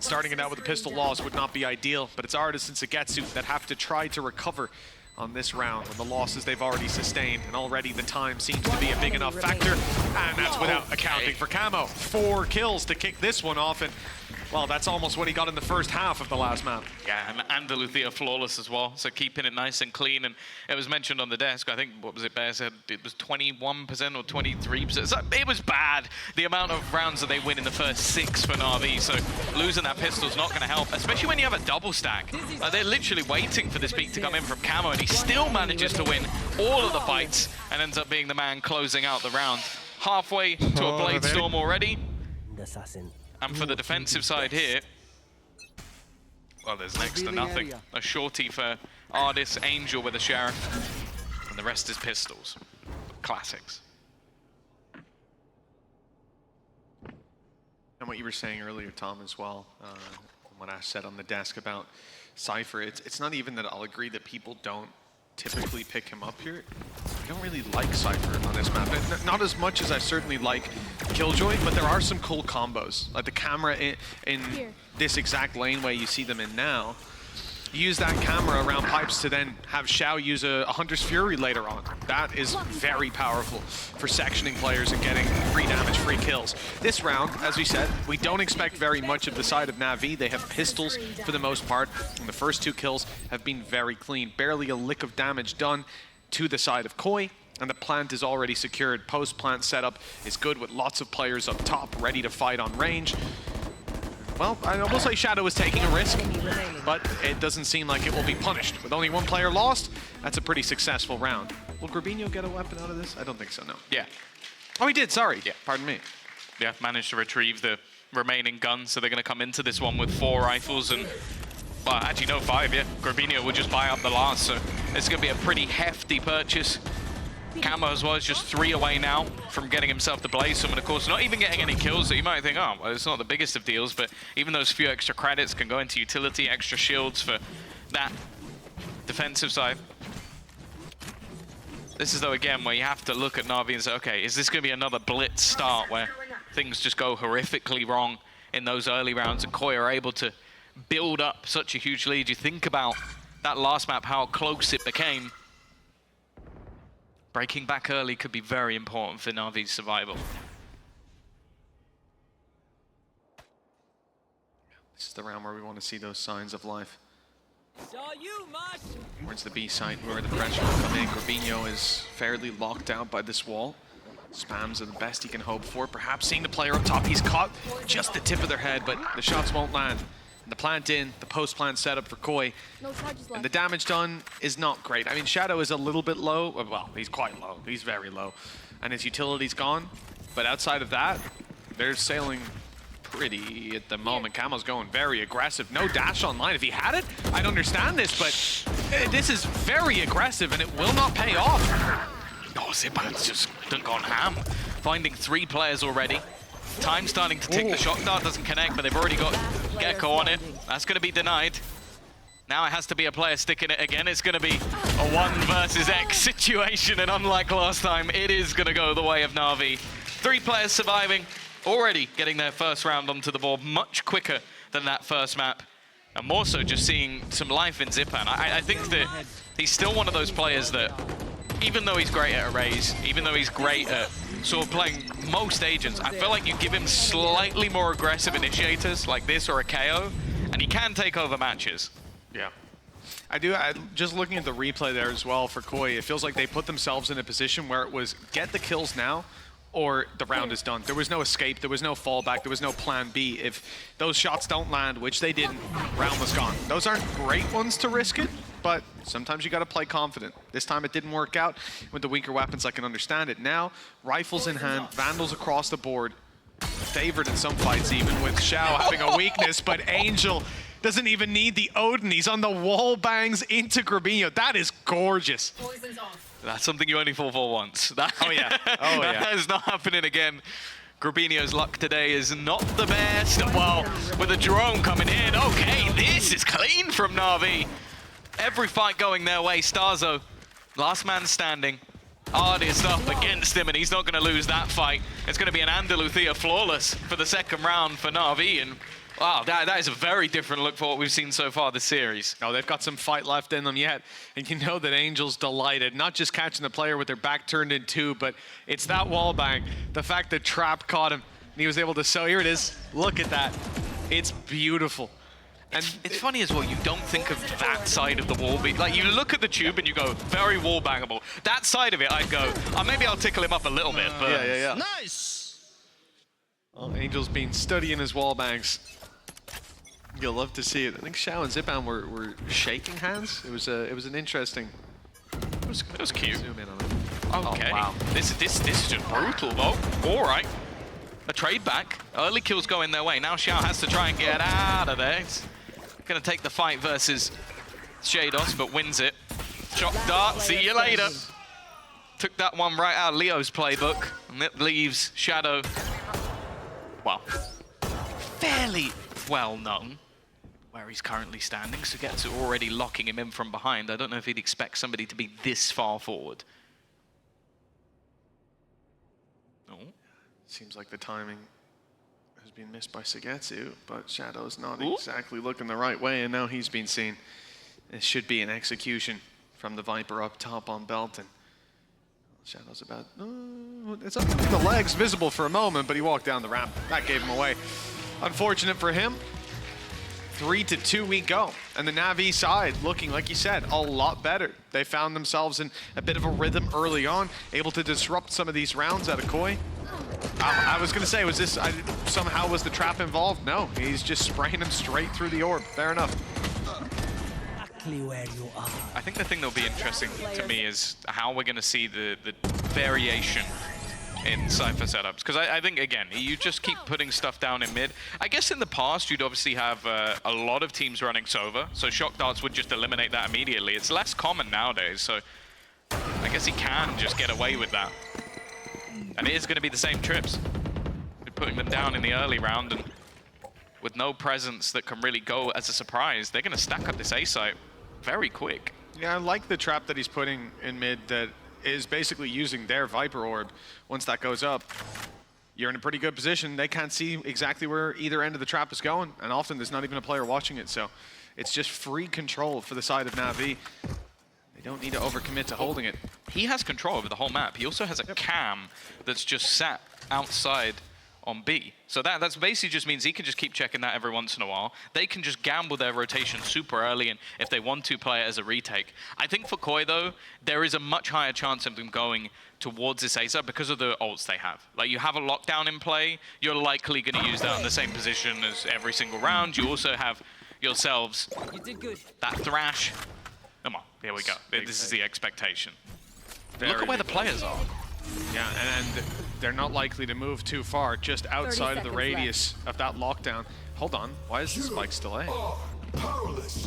Starting it out with a pistol loss would not be ideal, but it's Ardis and Sagetsu that have to try to recover on this round with the losses they've already sustained, and already the time seems to be a big enough factor, and that's without accounting for Camo. 4 kills to kick this one off, and well, that's almost what he got in the first half of the last map. Yeah, and the Luthia flawless as well, so keeping it nice and clean. And it was mentioned on the desk, I think, what was it, Bear said it was 21% or 23%. So it was bad, the amount of rounds that they win in the first 6 for NAVI, so losing that pistol's not going to help, especially when you have a double stack. They're literally waiting for this peak to come in from Camo, and he still manages to win all of the fights and ends up being the man closing out the round. Halfway to a Blade Storm already. And for the defensive side here, well, there's next to nothing. A shorty for Ardis, Angel with a Sheriff, and the rest is pistols. Classics. And what you were saying earlier, Tom, as well, what I said on the desk about Cypher, it's not even that I'll agree that people don't typically pick him up here. I don't really like Cypher on this map. Not as much as I certainly like Killjoy, but there are some cool combos. Like the camera in this exact laneway you see them in now. use that camera around pipes to then have Xiao use a Hunter's Fury later on. That is very powerful for sectioning players and getting free damage, free kills. This round, as we said, we don't expect very much of the side of NAVI. They have pistols for the most part, and the first 2 kills have been very clean. Barely a lick of damage done to the side of Koi, and the plant is already secured. Post-plant setup is good with lots of players up top ready to fight on range. Well, I will say Shadow is taking a risk, but it doesn't seem like it will be punished. With only 1 player lost, that's a pretty successful round. Will Grabinho get a weapon out of this? I don't think so, no. Yeah. Oh, he did, sorry. Yeah. Pardon me. Yeah, managed to retrieve the remaining guns, so they're going to come into this one with 4 rifles and, well, actually no, 5, yeah. Grabinho will just buy up the last, so it's going to be a pretty hefty purchase. Camo as well is just 3 away now from getting himself the Blaze Summon, of course, not even getting any kills, so you might think, oh, well, it's not the biggest of deals, but even those few extra credits can go into utility, extra shields for that defensive side. This is, though, again, where you have to look at Na'Vi and say, okay, is this going to be another blitz start where things just go horrifically wrong in those early rounds and Koi are able to build up such a huge lead? You think about that last map, how close it became. Breaking back early could be very important for Navi's survival. This is the round where we want to see those signs of life. Towards the B site where the pressure will come in. Grabinho is fairly locked out by this wall. Spams are the best he can hope for. Perhaps seeing the player up top, he's caught just the tip of their head, but the shots won't land. The plant in, the post-plant setup for Koi, and the damage done is not great. I mean, Shadow is a little bit low. Well, he's quite low. He's very low. And his utility's gone. But outside of that, they're sailing pretty at the moment. Camo's going very aggressive. No dash online. If he had it, I'd understand this, but this is very aggressive, and it will not pay off. Oh, Zipan's just gone ham. Finding 3 players already. Time starting to tick. The shock dart doesn't connect, but they've already got Gecko on it. That's going to be denied. Now it has to be a player sticking it again. It's going to be a 1 versus X situation, and unlike last time, it is going to go the way of Na'Vi. 3 players surviving, already getting their first round onto the board much quicker than that first map. And more so just seeing some life in Zipan. I think that he's still one of those players that, even though he's great at arrays, even though he's great at sort of playing most agents, I feel like you give him slightly more aggressive initiators like this or a KO, and he can take over matches. Yeah. Just looking at the replay there as well for Koi, it feels like they put themselves in a position where it was get the kills now or the round is done. There was no escape, there was no fallback, there was no plan B. If those shots don't land, which they didn't, round was gone. Those aren't great ones to risk it, but sometimes you got to play confident. This time it didn't work out with the weaker weapons. I can understand it. Now, rifles in hand, Vandals across the board, favored in some fights even with Xiao having a weakness, but Angel doesn't even need the Odin. He's on the wall bangs into Grabinho. That is gorgeous. Poison's off. That's something you only fall for once. Oh yeah, oh yeah. That is not happening again. Grabinho's luck today is not the best. Well, with a drone coming in, okay, this is clean from Na'Vi. Every fight going their way. Starzo, last man standing. Hardest up against him, and he's not going to lose that fight. It's going to be an Andalucia flawless for the second round for Na'Vi, and wow, that is a very different look for what we've seen so far this series. Oh, they've got some fight left in them yet, and you know that Angel's delighted. Not just catching the player with their back turned in 2, but it's that wall bang. The fact that Trap caught him, and he was able to here it is. Look at that. It's beautiful. And it's funny as well, you don't think of that side of the wall. Like, you look at the tube and you go, very wall bangable. That side of it, I'd go, maybe I'll tickle him up a little bit. But yeah. Nice! Well, Angel's been studying his wall bangs. You'll love to see it. I think Xiao and Zipan were shaking hands. It was an interesting. It was cute. Zoom in on it. Okay. Oh, wow. This is just brutal though. All right. A trade back. Early kills going their way. Now Xiao has to try and get out of there. He's gonna take the fight versus Shados, but wins it. Shock dart. See you later. Took that one right out of Leo's playbook, and it leaves Shadow. Well, fairly well known where he's currently standing. Sugetsu already locking him in from behind. I don't know if he'd expect somebody to be this far forward. Oh. Seems like the timing has been missed by Sugetsu, but Shadow's not exactly looking the right way, and now he's been seen. This should be an execution from the Viper up top on Belton. Shadow's about... it's up to the legs, visible for a moment, but he walked down the ramp. That gave him away. Unfortunate for him. 3-2 we go. And the NAVI side looking, like you said, a lot better. They found themselves in a bit of a rhythm early on, able to disrupt some of these rounds out of Koi. I was going to say, was this... somehow was the trap involved? No, he's just spraying him straight through the orb. Fair enough. Where you are. I think the thing that'll be interesting to me is how we're going to see the variation in Cypher setups. Because I think, again, you just keep putting stuff down in mid. I guess in the past, you'd obviously have a lot of teams running Sova, so shock darts would just eliminate that immediately. It's less common nowadays, so I guess he can just get away with that. And it is going to be the same trips. We're putting them down in the early round, and with no presence that can really go as a surprise, they're going to stack up this A site very quick. Yeah, I like the trap that he's putting in mid that is basically using their Viper orb. Once that goes up, you're in a pretty good position. They can't see exactly where either end of the trap is going, and often there's not even a player watching it, so it's just free control for the side of NAVI. They don't need to overcommit to holding it. He has control over the whole map. He also has a cam that's just sat outside on B. So that basically just means he can just keep checking that every once in a while. They can just gamble their rotation super early, and if they want to, play it as a retake. I think for Koi, though, there is a much higher chance of them going towards this A site because of the ults they have. Like, you have a lockdown in play, you're likely going to use that in the same position as every single round. You also have yourselves that thrash. Come on, here we go. This is the expectation. Look at where the players are. Yeah, and they're not likely to move too far, just outside of the radius of that lockdown. Hold on, why is the spike still A?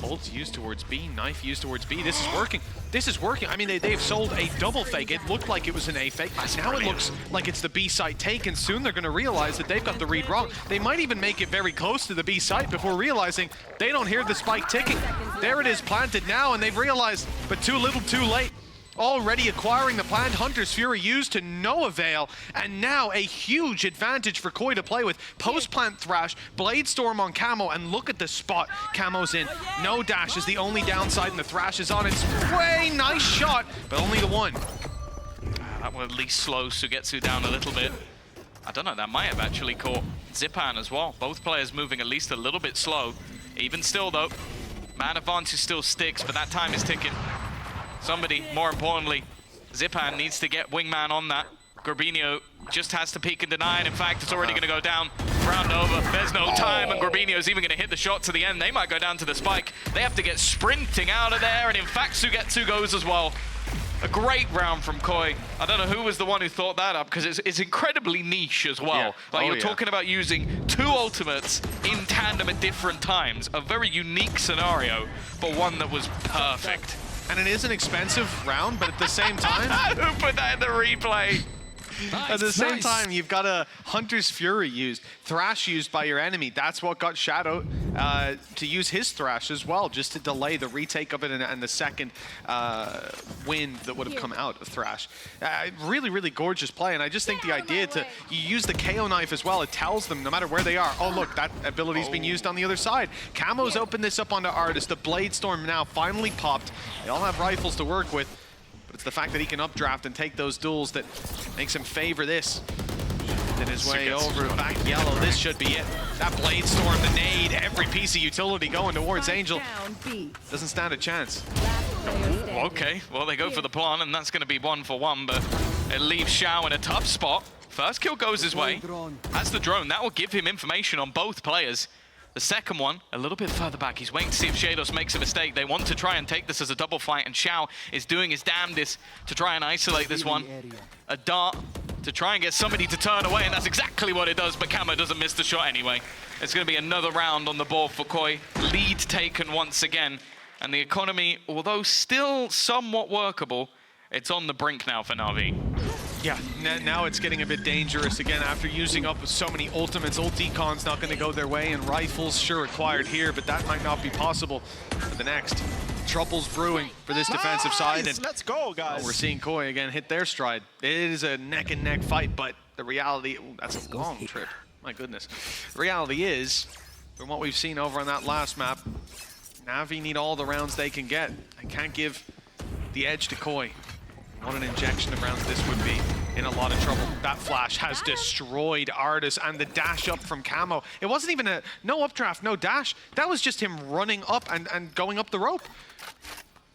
Ult used towards B, knife used towards B. This is working. This is working. I mean, they've sold a double fake. It looked like it was an A fake. Now it looks like it's the B site taken. Soon they're going to realize that they've got the read wrong. They might even make it very close to the B site before realizing they don't hear the spike ticking. There it is, planted now, and they've realized, but too little, too late. Already acquiring the plant. Hunter's Fury used to no avail, and now a huge advantage for Koi to play with. Post-plant Thrash, Blade Storm on Camo, and look at the spot Camo's in. No dash is the only downside, and the Thrash is on its way. Nice shot, but only the one. That will at least slow Sugetsu down a little bit. I don't know, that might have actually caught Zipan as well. Both players moving at least a little bit slow. Even still, though, man advantage still sticks, but that time is ticking. Somebody, more importantly, Zipan needs to get Wingman on that. Gorbinho just has to peek and deny, and in fact, it's already going to go down. Round over, there's no time, and Gorbinho's even going to hit the shot to the end. They might go down to the spike. They have to get sprinting out of there, and in fact, Sugetsu goes as well. A great round from Koi. I don't know who was the one who thought that up, because it's incredibly niche as well. Yeah. Like, you're talking about using two ultimates in tandem at different times. A very unique scenario, but one that was perfect. And it is an expensive round, but at the same time... Who put that in the replay? Nice, at the same nice. time, you've got a Hunter's Fury used, Thrash used by your enemy. That's what got Shadow to use his Thrash as well, just to delay the retake of it and the second wind that would have come out of Thrash. Really, really gorgeous play, and I just think the idea to you use the KO knife as well, it tells them no matter where they are, oh look, that ability's being used on the other side. Camo's opened this up onto Artis. The Blade Storm now finally popped. They all have rifles to work with. But it's the fact that he can updraft and take those duels that makes him favor this. Then his way over back yellow. This should be it. That Blade Storm, the nade, every piece of utility going towards Angel. Doesn't stand a chance. Okay, well, they go for the plan, and that's going to be 1-for-1, but it leaves Xiao in a tough spot. First kill goes his way. Has the drone. That will give him information on both players. The second one, a little bit further back. He's waiting to see if Shados makes a mistake. They want to try and take this as a double fight, and Xiao is doing his damnedest to try and isolate this one. A dart to try and get somebody to turn away, and that's exactly what it does, but Camo doesn't miss the shot anyway. It's going to be another round on the board for Koi. Lead taken once again, and the economy, although still somewhat workable, it's on the brink now for NAVI. Yeah, now it's getting a bit dangerous again after using up so many ultimates. Ult Decon's not going to go their way, and rifles sure acquired here, but that might not be possible for the next. Trouble's brewing for this defensive side, and let's go, guys. we're seeing Koi again hit their stride. It is a neck-and-neck fight, but the reality, that's a long trip. My goodness. The reality is, from what we've seen over on that last map, Navi need all the rounds they can get. I can't give the edge to Koi. What an injection of rounds this would be. In a lot of trouble. That flash has destroyed Artis, and the dash up from Camo. It wasn't even no updraft, no dash. That was just him running up and going up the rope.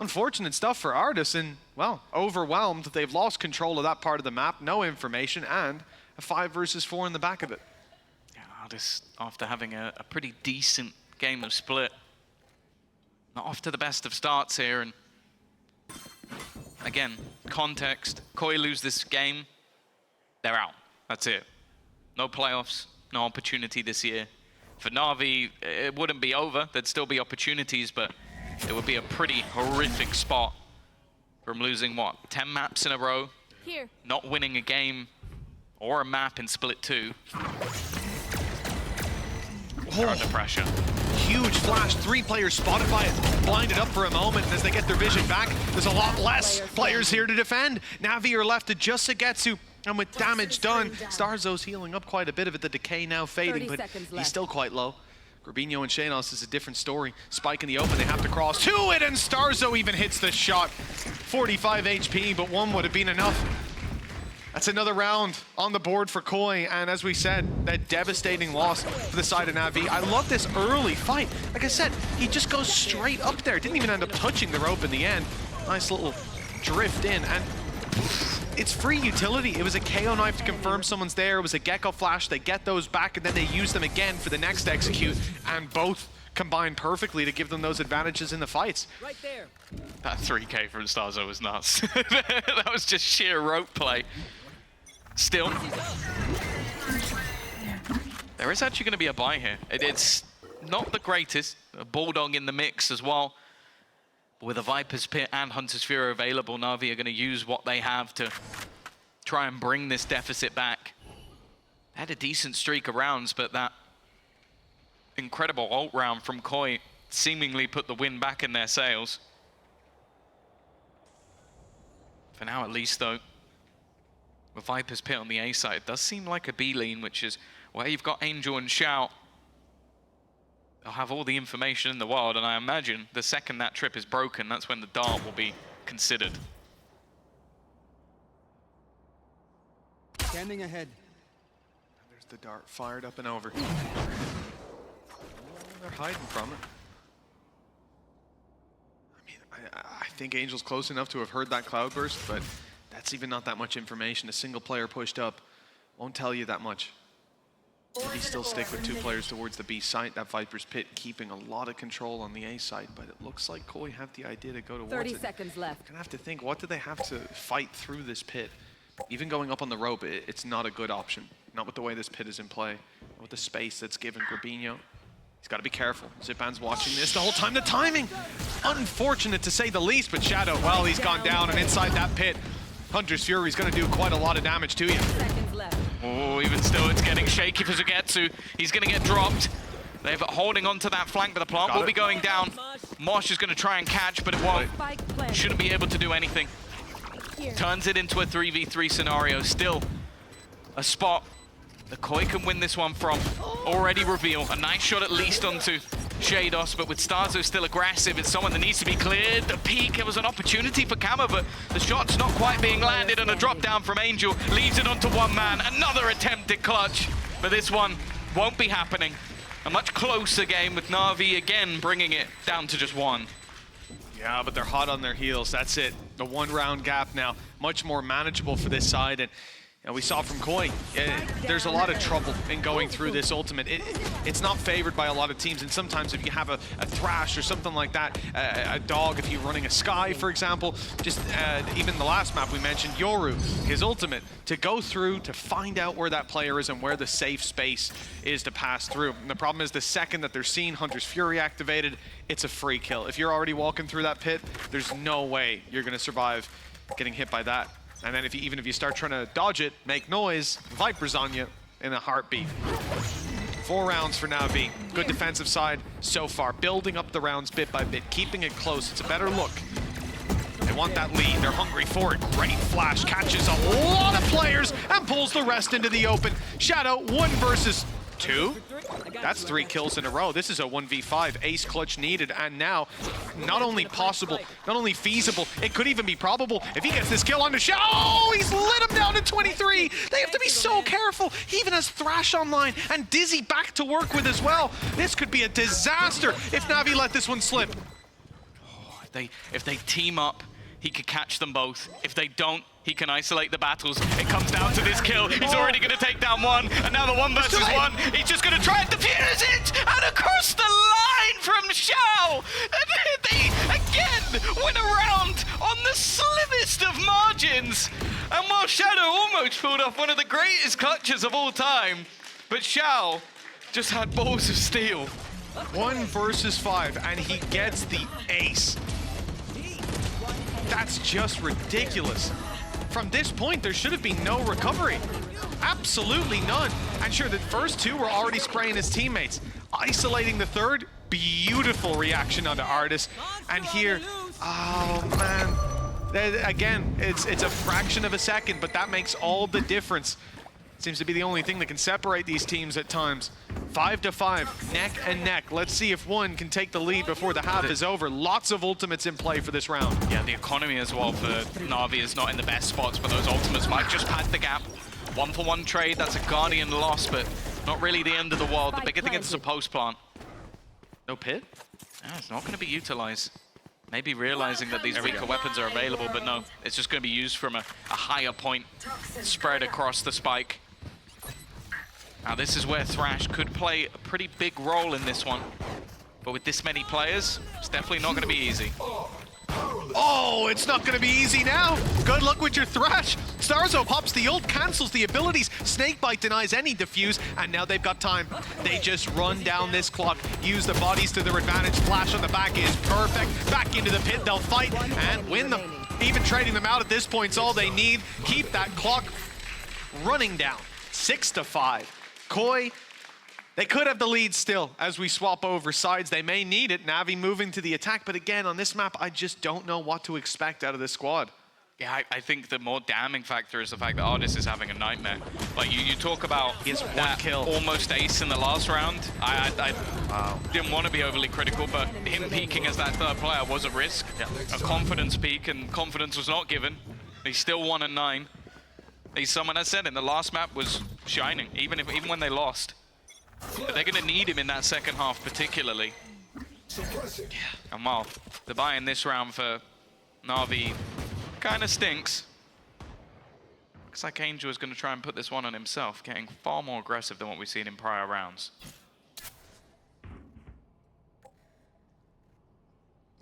Unfortunate stuff for Artis, and, well, overwhelmed. They've lost control of that part of the map, no information, and a 5 versus 4 in the back of it. Yeah, Artis, after having a pretty decent game of Split, not off to the best of starts here, and again, context, Koi lose this game, they're out. That's it. No playoffs, no opportunity this year. For Na'Vi, it wouldn't be over. There'd still be opportunities, but it would be a pretty horrific spot from losing, what, 10 maps in a row? Here. Not winning a game or a map in Split 2. They're under pressure. Huge flash, 3 players spotted by it, blinded up for a moment, and as they get their vision back, there's a lot less players here to defend. Navi are left to just Sagetsu, and with damage done, Starzo's healing up quite a bit of it, the decay now fading, but he's still quite low. Grabinho and Shanos is a different story. Spike in the open, they have to cross to it, and Starzo even hits the shot. 45 HP, but 1 would have been enough. That's another round on the board for Koi, and as we said, that devastating loss for the side of Navi. I love this early fight. Like I said, he just goes straight up there. Didn't even end up touching the rope in the end. Nice little drift in, and it's free utility. It was a KO knife to confirm someone's there. It was a Gecko flash. They get those back, and then they use them again for the next execute, and both combine perfectly to give them those advantages in the fights. Right there. That 3K from Starzo was nuts. That was just sheer rope play. Still, there is actually going to be a buy here. It's not the greatest. A Bulldog in the mix as well. With a Viper's Pit and Hunter's Fury available, Na'Vi are going to use what they have to try and bring this deficit back. They had a decent streak of rounds, but that incredible ult round from Koi seemingly put the wind back in their sails. For now, at least, though, with Viper's Pit on the A side, it does seem like a B lane, which is where you've got Angel and Shout. They'll have all the information in the world, and I imagine the second that trip is broken, that's when the dart will be considered. Standing ahead. There's the dart fired up and over. They're hiding from it. I mean, I think Angel's close enough to have heard that cloudburst, but that's even not that much information. A single player pushed up won't tell you that much. He still stick with 2 players towards the B site. That Viper's Pit keeping a lot of control on the A side, but it looks like Koi have the idea to go towards 30 it. seconds left. Gonna have to think, what do they have to fight through this pit? Even going up on the rope, it's not a good option. Not with the way this pit is in play. Not with the space that's given Grabinho. He's got to be careful. Zipan's watching this the whole time. The timing, unfortunate to say the least, but Shadow, well, he's gone down, and inside that pit, Hunter's Fury is going to do quite a lot of damage to you. Seconds left. Oh, even still, it's getting shaky for Zagetsu. He's going to get dropped. They're holding onto that flank, but the plant will be going down. Mosh is going to try and catch, but it won't. Spike planted. Shouldn't be able to do anything. Turns it into a 3v3 scenario. Still a spot that Koi can win this one from. Already revealed. A nice shot at least onto Shados, but with Starzo still aggressive, it's someone that needs to be cleared. The peak, it was an opportunity for Kama, but the shot's not quite being landed, and a drop down from Angel leaves it onto one man. Another attempted clutch, but this one won't be happening. A much closer game with Na'Vi again bringing it down to just 1. Yeah, but they're hot on their heels. That's it. The 1 round gap now, much more manageable for this side. And we saw from Koi, there's a lot of trouble in going through this ultimate. It's not favored by a lot of teams, and sometimes if you have a Thrash or something like that, a Dog, if you're running a Sky, for example, just even the last map we mentioned, Yoru, his ultimate, to go through, to find out where that player is and where the safe space is to pass through. And the problem is the second that they're seeing Hunter's Fury activated, it's a free kill. If you're already walking through that pit, there's no way you're going to survive getting hit by that. And then even if you start trying to dodge it, make noise, Viper's on you in a heartbeat. 4 rounds for Navi. Good defensive side so far. Building up the rounds bit by bit, keeping it close. It's a better look. They want that lead. They're hungry for it. Great flash. Catches a lot of players and pulls the rest into the open. Shadow, 1 versus 2? That's 3 kills in a row. This is a 1v5. Ace clutch needed, and now not only possible, not only feasible, it could even be probable. If he gets this kill on the shot, oh, he's lit him down to 23. They have to be so careful. He even has Thrash online and Dizzy back to work with as well. This could be a disaster if Navi let this one slip. Oh, if they team up, he could catch them both. If they don't, he can isolate the battles. It comes down to this kill. He's already going to take down one, and now the 1 versus 1. He's just going to try and defuse it, and across the line from Xiao. And they again win a round on the slimmest of margins. And while Shadow almost pulled off one of the greatest clutches of all time, but Xiao just had balls of steel. 1 versus 5, and he gets the ace. That's just ridiculous. From this point, there should have been no recovery. Absolutely none. And sure, the first 2 were already spraying his teammates. Isolating the third, beautiful reaction onto Artis. And here, oh man. Again, it's a fraction of a second, but that makes all the difference. Seems to be the only thing that can separate these teams at times. 5-5, neck and neck. Let's see if one can take the lead before the half is over. Lots of ultimates in play for this round. Yeah, the economy as well for Na'Vi is not in the best spots, but those ultimates might just pad the gap. 1-for-1 trade, that's a Guardian loss, but not really the end of the world. The bigger thing is a post plant. No pit? Yeah, it's not going to be utilized. Maybe realizing that these weaker weapons are available, but no, it's just going to be used from a higher point, spread across the spike. Now this is where Thrash could play a pretty big role in this one. But with this many players, it's definitely not going to be easy. Oh, it's not going to be easy now. Good luck with your Thrash. Starzo pops the ult, cancels the abilities. Snakebite denies any defuse, and now they've got time. They just run down this clock, use the bodies to their advantage. Flash on the back is perfect. Back into the pit, they'll fight and win them. Even trading them out at this point is all they need. Keep that clock running down. 6-5. Koi, they could have the lead still as we swap over sides. They may need it. Navi moving to the attack, but again, on this map, I just don't know what to expect out of this squad. Yeah, I think the more damning factor is the fact that Artis is having a nightmare. Like, you talk about He has 1 that kill. almost ace in the last round. I didn't want to be overly critical, but him peaking as that third player was a risk. Yeah. A confidence peak, and confidence was not given. He still won at 9. He's someone, as I said, in the last map was shining, even when they lost. But they're going to need him in that second half particularly. And while the buy in this round for Na'Vi kind of stinks, looks like Angel is going to try and put this one on himself, getting far more aggressive than what we've seen in prior rounds.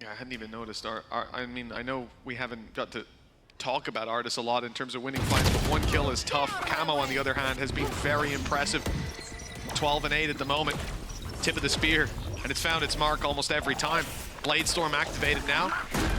Yeah, I hadn't even noticed. I mean, I know we haven't got to talk about Artis a lot in terms of winning fights, but 1 kill is tough. Camo, on the other hand, has been very impressive. 12-8 at the moment. Tip of the spear, and it's found its mark almost every time. Blade Storm activated now.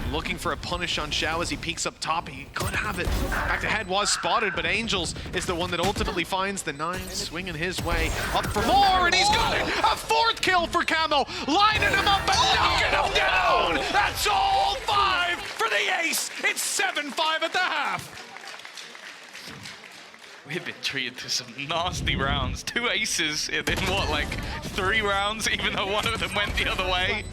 Looking for a punish on Xiao as he peeks up top. He could have it. Back to head was spotted, but Angels is the one that ultimately finds the 9, swinging his way up for more, and he's got it! A 4th kill for Camo, lining him up and knocking him down! That's all 5 for the ace! It's 7-5 at the half! We've been treated to some nasty rounds. 2 aces in what, like 3 rounds, even though one of them went the other way.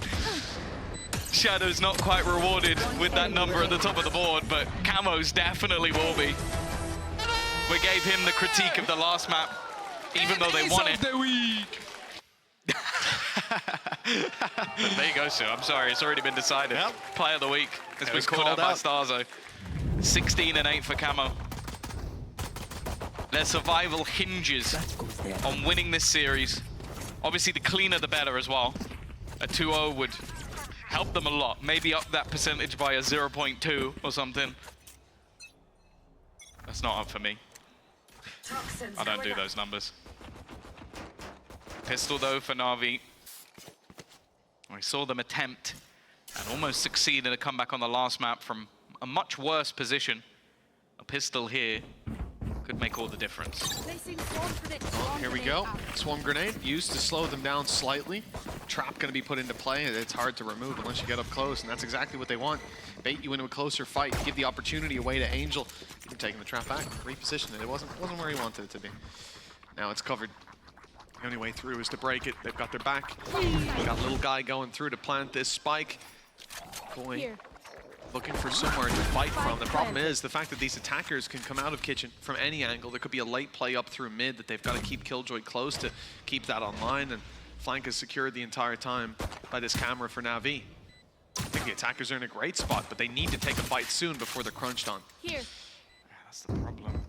Shadow's not quite rewarded with that number at the top of the board, but Camo's definitely will be. We gave him the critique of the last map, even though they won it. There you go, Sue. I'm sorry, it's already been decided. Yep. Player of the week has been called out by Starzo. 16-8 for Camo. Their survival hinges on winning this series. Obviously, the cleaner the better as well. A 2-0 would help them a lot. Maybe up that percentage by a 0.2 or something. That's not up for me. I don't do those numbers. Pistol though for Na'Vi. We saw them attempt and almost succeed in a comeback on the last map from a much worse position. A pistol here could make all the difference. Here we go. Swarm grenade used to slow them down slightly. Trap going to be put into play. It's hard to remove unless you get up close, and that's exactly what they want. Bait you into a closer fight, give the opportunity away to Angel. Even taking the trap back, reposition it. It wasn't where he wanted it to be. Now it's covered. The only way through is to break it. They've got their back. They've got little guy going through to plant this spike. Boy, Here. looking for somewhere to fight from. The problem is the fact that these attackers can come out of kitchen from any angle. There could be a late play up through mid that they've got to keep Killjoy close to keep that online, and flank is secured the entire time by this camera for NAVI. I think the attackers are in a great spot, but they need to take a fight soon before they're crunched on. Here. Yeah, that's the problem.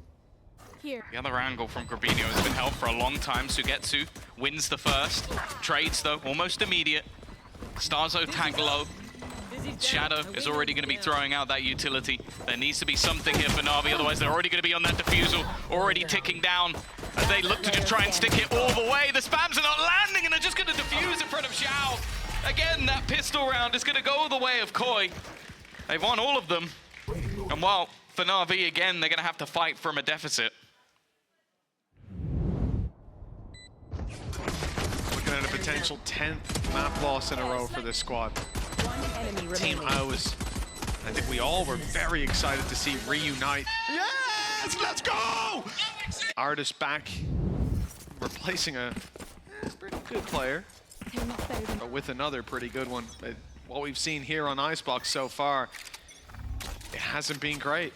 Here. The other angle from Grabinho has been held for a long time. Sugetsu wins the first. Trades, though, almost immediate. Starzo tag low. Shadow is already going to be throwing out that utility. There needs to be something here for NAVI, otherwise they're already going to be on that defusal, already ticking down. As they look to just try and stick it all the way. The spams are not landing and they're just going to defuse in front of Xiao. Again, that pistol round is going to go the way of Koi. They've won all of them. And while for NAVI, again, they're going to have to fight from a deficit. Looking at a potential 10th map loss in a row for this squad. One enemy Team remaining. I think we all were very excited to see reunite. Yes, let's go! Artist back, replacing a pretty good player, They're not better than- but with another pretty good one. But what we've seen here on Icebox so far, it hasn't been great.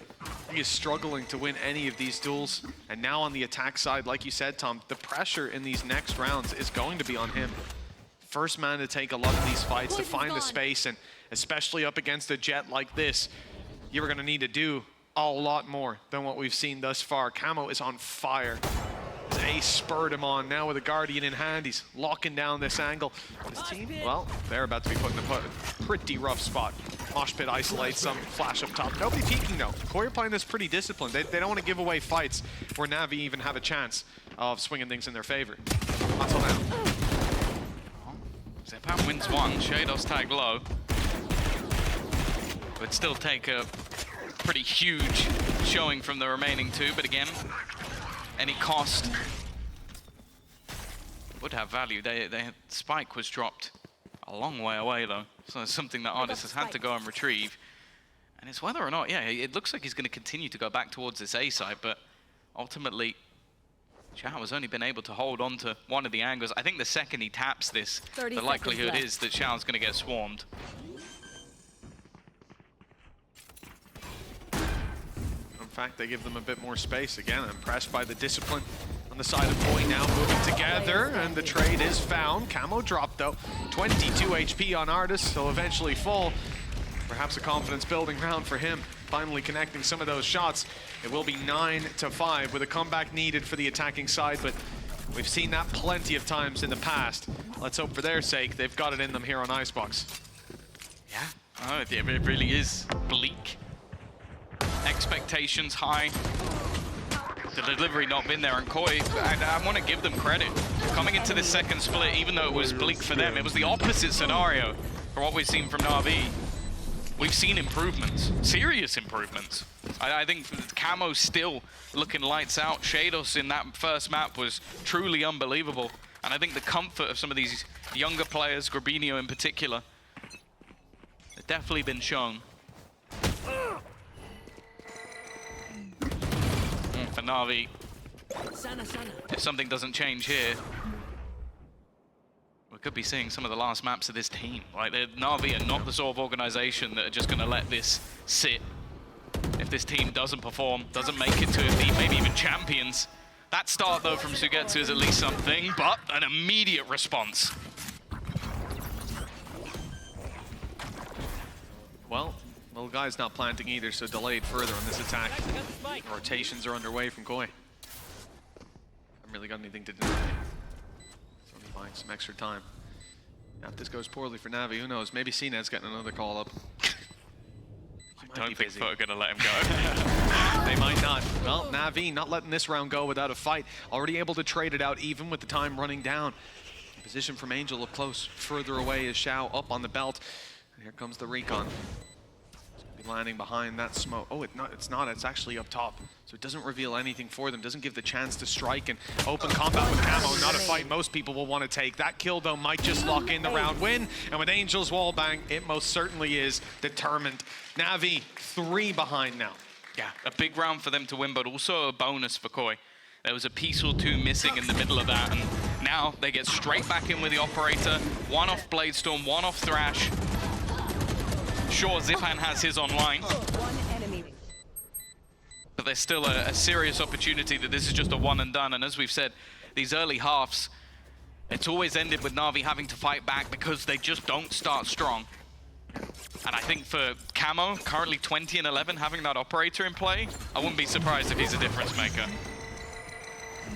He is struggling to win any of these duels. And now on the attack side, like you said, Tom, the pressure in these next rounds is going to be on him. First man to take a lot of these fights, to find the space, and especially up against a Jet like this, you're going to need to do a lot more than what we've seen thus far. Camo is on fire. His ace spurred him on. Now with a Guardian in hand, he's locking down this angle. His team, well, they're about to be put in a pretty rough spot. Mosh Pit isolates some, flash up top. Nobody peeking though. Koi are playing this pretty disciplined. They don't want to give away fights where NAVI even have a chance of swinging things in their favor. Until now. Zepan wins one, Shadows tag low. Would still take a pretty huge showing from the remaining two, but again, any cost would have value. Spike was dropped a long way away though, so it's something that Artist has had to go and retrieve. And it's whether or not, yeah, it looks like he's going to continue to go back towards this A side, but ultimately, Xiao has only been able to hold on to one of the angles. I think the second he taps this, 30 the likelihood seconds is that Xiao's going to get swarmed. In fact, they give them a bit more space. Again, impressed by the discipline on the side of Koi now moving together, and the trade is found. Camo dropped though. 22 HP on Artist, he'll eventually fall. Perhaps a confidence building round for him. Finally connecting some of those shots. It will be 9-5 with a comeback needed for the attacking side, but we've seen that plenty of times in the past. Let's hope for their sake they've got it in them here on Icebox. Yeah, oh, it really is bleak. Expectations high. The delivery not been there, and Koi, I want to give them credit. Coming into this second split, even though it was bleak for them, it was the opposite scenario for what we've seen from NAVI. We've seen improvements, serious improvements. I think Camo's still looking lights out. Shadows in that first map was truly unbelievable. And I think the comfort of some of these younger players, Grabinho in particular, has definitely been shown. For NAVI, if something doesn't change here, we could be seeing some of the last maps of this team. Like, NAVI are not the sort of organization that are just going to let this sit. If this team doesn't perform, doesn't make it to elite, maybe even champions. That start, though, from Sugetsu is at least something, but an immediate response. Well, little guy's not planting either, so delayed further on this attack. Rotations are underway from Koi. Haven't really got anything to do. So he's buying some extra time. Now, if this goes poorly for NAVI, who knows? Maybe CNED's getting another call up. I don't think Foot are going to let him go. They might not. Well, NAVI not letting this round go without a fight. Already able to trade it out even with the time running down. Position from Angel up close. Further away is Xiao up on the belt. And here comes the recon. Landing behind that smoke. Oh, it's not. It's actually up top. So it doesn't reveal anything for them. Doesn't give the chance to strike and open combat with Camo. Not a fight most people will want to take. That kill, though, might just lock in the round win. And with Angel's wallbang, it most certainly is determined. NAVI 3 behind now. Yeah, a big round for them to win, but also a bonus for Koi. There was a piece or two missing in the middle of that, and Now they get straight back in with the operator. One off Bladestorm, one off Thrash. Sure, Zipan has his online. One enemy. But there's still a serious opportunity that this is just a one and done. And as we've said, these early halves, it's always ended with Na'Vi having to fight back because they just don't start strong. And I think for Camo, currently 20 and 11, having that operator in play, I wouldn't be surprised if he's a difference maker.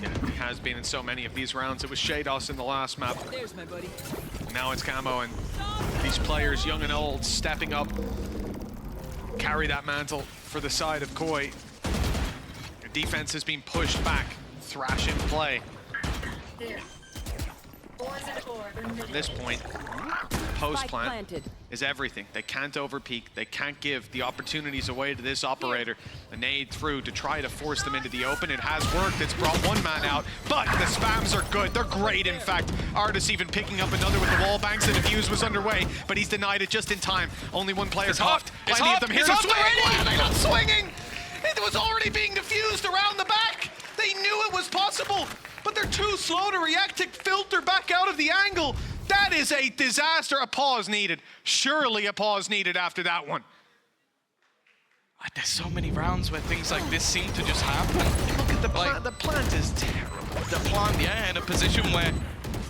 Yeah, he has been in so many of these rounds. It was Shados in the last map. There's my buddy. Now it's Camo, and these players, young and old, stepping up, carry that mantle for the side of Koi. Their defense has been pushed back. Thrash in play. There. Boys and orb. From this point, post Spike plant planted. is everything. They can't overpeak. They can't give the opportunities away to this operator. A nade through to try to force them into the open. It has worked. It's brought one man out, but the spams are good. They're great, in fact. Artis even picking up another with the wall bangs. The defuse was underway, but he's denied it just in time. Only one player caught. Plenty of them here to swing. Why are they not swinging? It was already being diffused around the back. They knew it was possible, but they're too slow to react to filter back out of the angle. That is a disaster. A pause needed. Surely a pause needed after that one. There's so many rounds where things like this seem to just happen. Look at the Like- plant. The plant is terrible. The plant, yeah, in a position where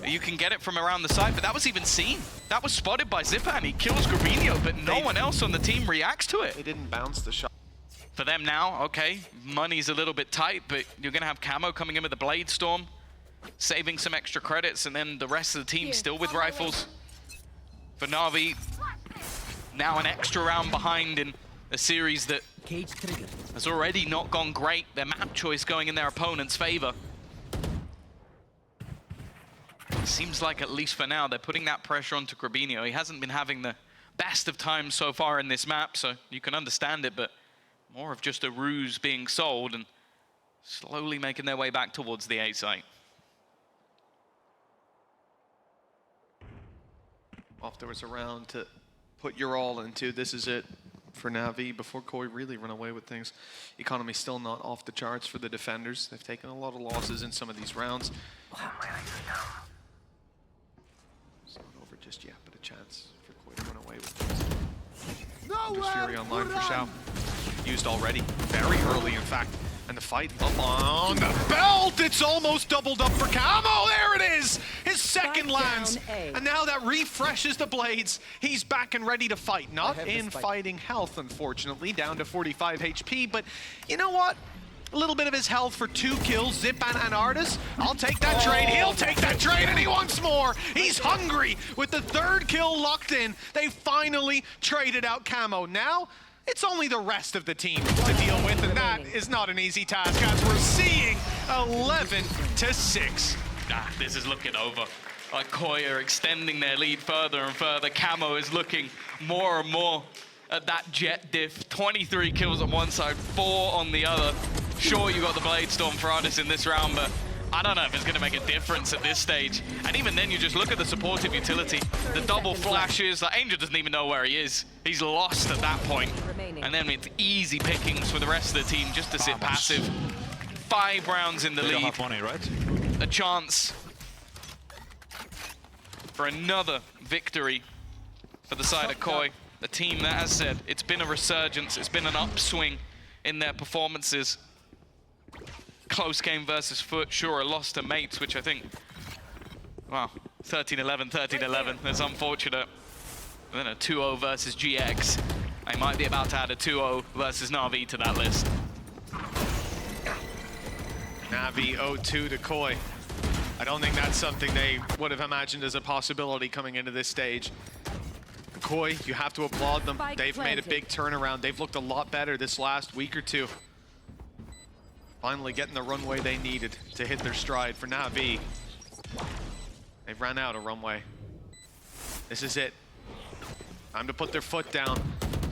you can get it from around the side, but that was even seen. That was spotted by Zipan. He kills Grabinho, but no one else on the team reacts to it. They didn't bounce the shot. For them now, okay, money's a little bit tight, but you're going to have Camo coming in with the Bladestorm, saving some extra credits, and then the rest of the team still with rifles. For Na'Vi, now an extra round behind in a series that has already not gone great. Their map choice going in their opponent's favor. Seems like, at least for now, they're putting that pressure onto Grabinho. He hasn't been having the best of times so far in this map, so you can understand it, but more of just a ruse being sold and slowly making their way back towards the A site. If there was a round to put your all into, this is it for Navi before Koi really run away with things. Economy still not off the charts for the defenders. They've taken a lot of losses in some of these rounds. It's not over just yet, but a chance for Koi to run away with things. Just Fury online for Xiao. Used already, very early in fact. And the fight up on the belt, it's almost doubled up for Camo. There it is, his second lands. And now that refreshes the blades. He's back and ready to fight. Not in fighting health, unfortunately, down to 45 HP. But you know what? A little bit of his health for 2 kills, Zipan and Artis. I'll take that trade. He'll take that trade, and he wants more. He's hungry with the 3rd kill locked in. They finally traded out Camo. Now, it's only the rest of the team to deal with, and that is not an easy task, as we're seeing 11-6. This is looking over. Like Koi are extending their lead further and further. Camo is looking more and more at that jet diff. 23 kills on one side, 4 on the other. Sure, you got the Bladestorm for Artis in this round, but I don't know if it's going to make a difference at this stage. And even then, you just look at the supportive utility. The double flashes, the Angel doesn't even know where he is. He's lost at that point. And then it's easy pickings for the rest of the team just to sit passive. 5 rounds in the lead. Don't have money, right? A chance for another victory for the side of Koi. A team that has said it's been a resurgence, it's been an upswing in their performances. Close game versus Foot, sure, a loss to Mates, which I think, wow, 13-11, 13-11, that's unfortunate. And then a 2-0 versus GX. They might be about to add a 2-0 versus Na'Vi to that list. Navi 0-2 to Koi. I don't think that's something they would have imagined as a possibility coming into this stage. Koi, you have to applaud them. They've made a big turnaround. They've looked a lot better this last week or two. Finally getting the runway they needed to hit their stride. For Navi, they've ran out of runway. This is it. Time to put their foot down.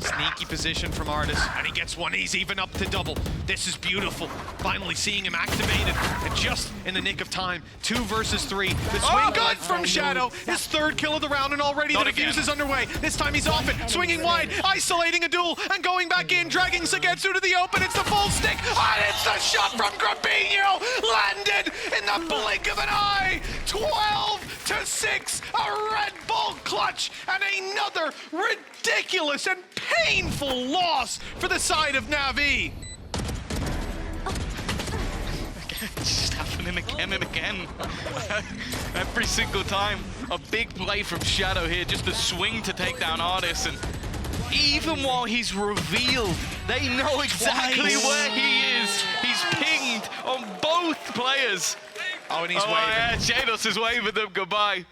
Sneaky position from Artis, and he gets one. He's even up to double. This is beautiful. Finally seeing him activated, and just in the nick of time. 2 versus 3. The swing gun from Shadow. His 3rd kill of the round, and already the defuse is underway. This time he's off it, swinging wide, isolating a duel, and going back in, dragging Sagetsu to the open. It's the full stick, and it's the shot from Grabinho. Landed in the blink of an eye. 12-6, a Red Bull clutch, and another ridiculous and painful loss for the side of NAVI. It's just happening again and again. Every single time. A big play from Shadow here, just a swing to take down Artis, and even while he's revealed, they know exactly where he is. He's pinged on both players. Oh, and he's waving. Yeah, Shados is waving them goodbye.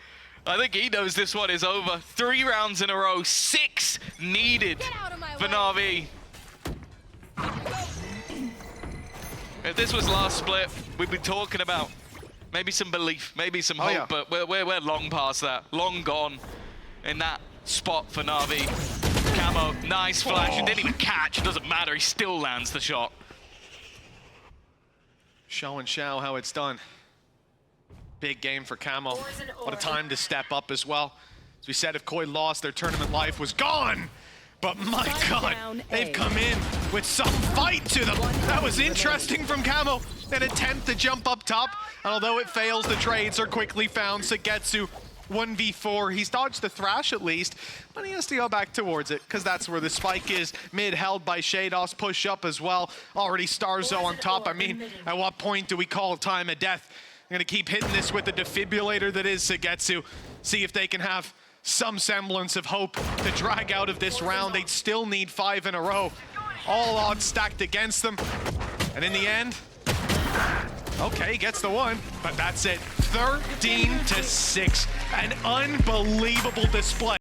I think he knows this one is over. 3 rounds in a row, 6 needed for NAVI. If this was last split, we'd be talking about maybe some belief, maybe some hope, yeah. but we're long past that, long gone in that spot for NAVI. Camo, nice flash, he didn't even catch, doesn't matter, he still lands the shot. Show and show how it's done. Big game for Camo. What a time to step up as well. As we said, if Koi lost, their tournament life was gone. But my God, they've come in with some fight to them. That was interesting from Camo. An attempt to jump up top, and although it fails, the trades are quickly found. Sagetsu 1v4. He's dodged the thrash at least, but he has to go back towards it because that's where the spike is. Mid held by Shados, push up as well. Already Starzo on top. I mean, at what point do we call time a death? I'm gonna keep hitting this with the defibrillator that is Sagetsu. See if they can have some semblance of hope to drag out of this round. They'd still need 5 in a row. All odds stacked against them. And in the end, okay, gets the 1, but that's it. 13-6, an unbelievable display.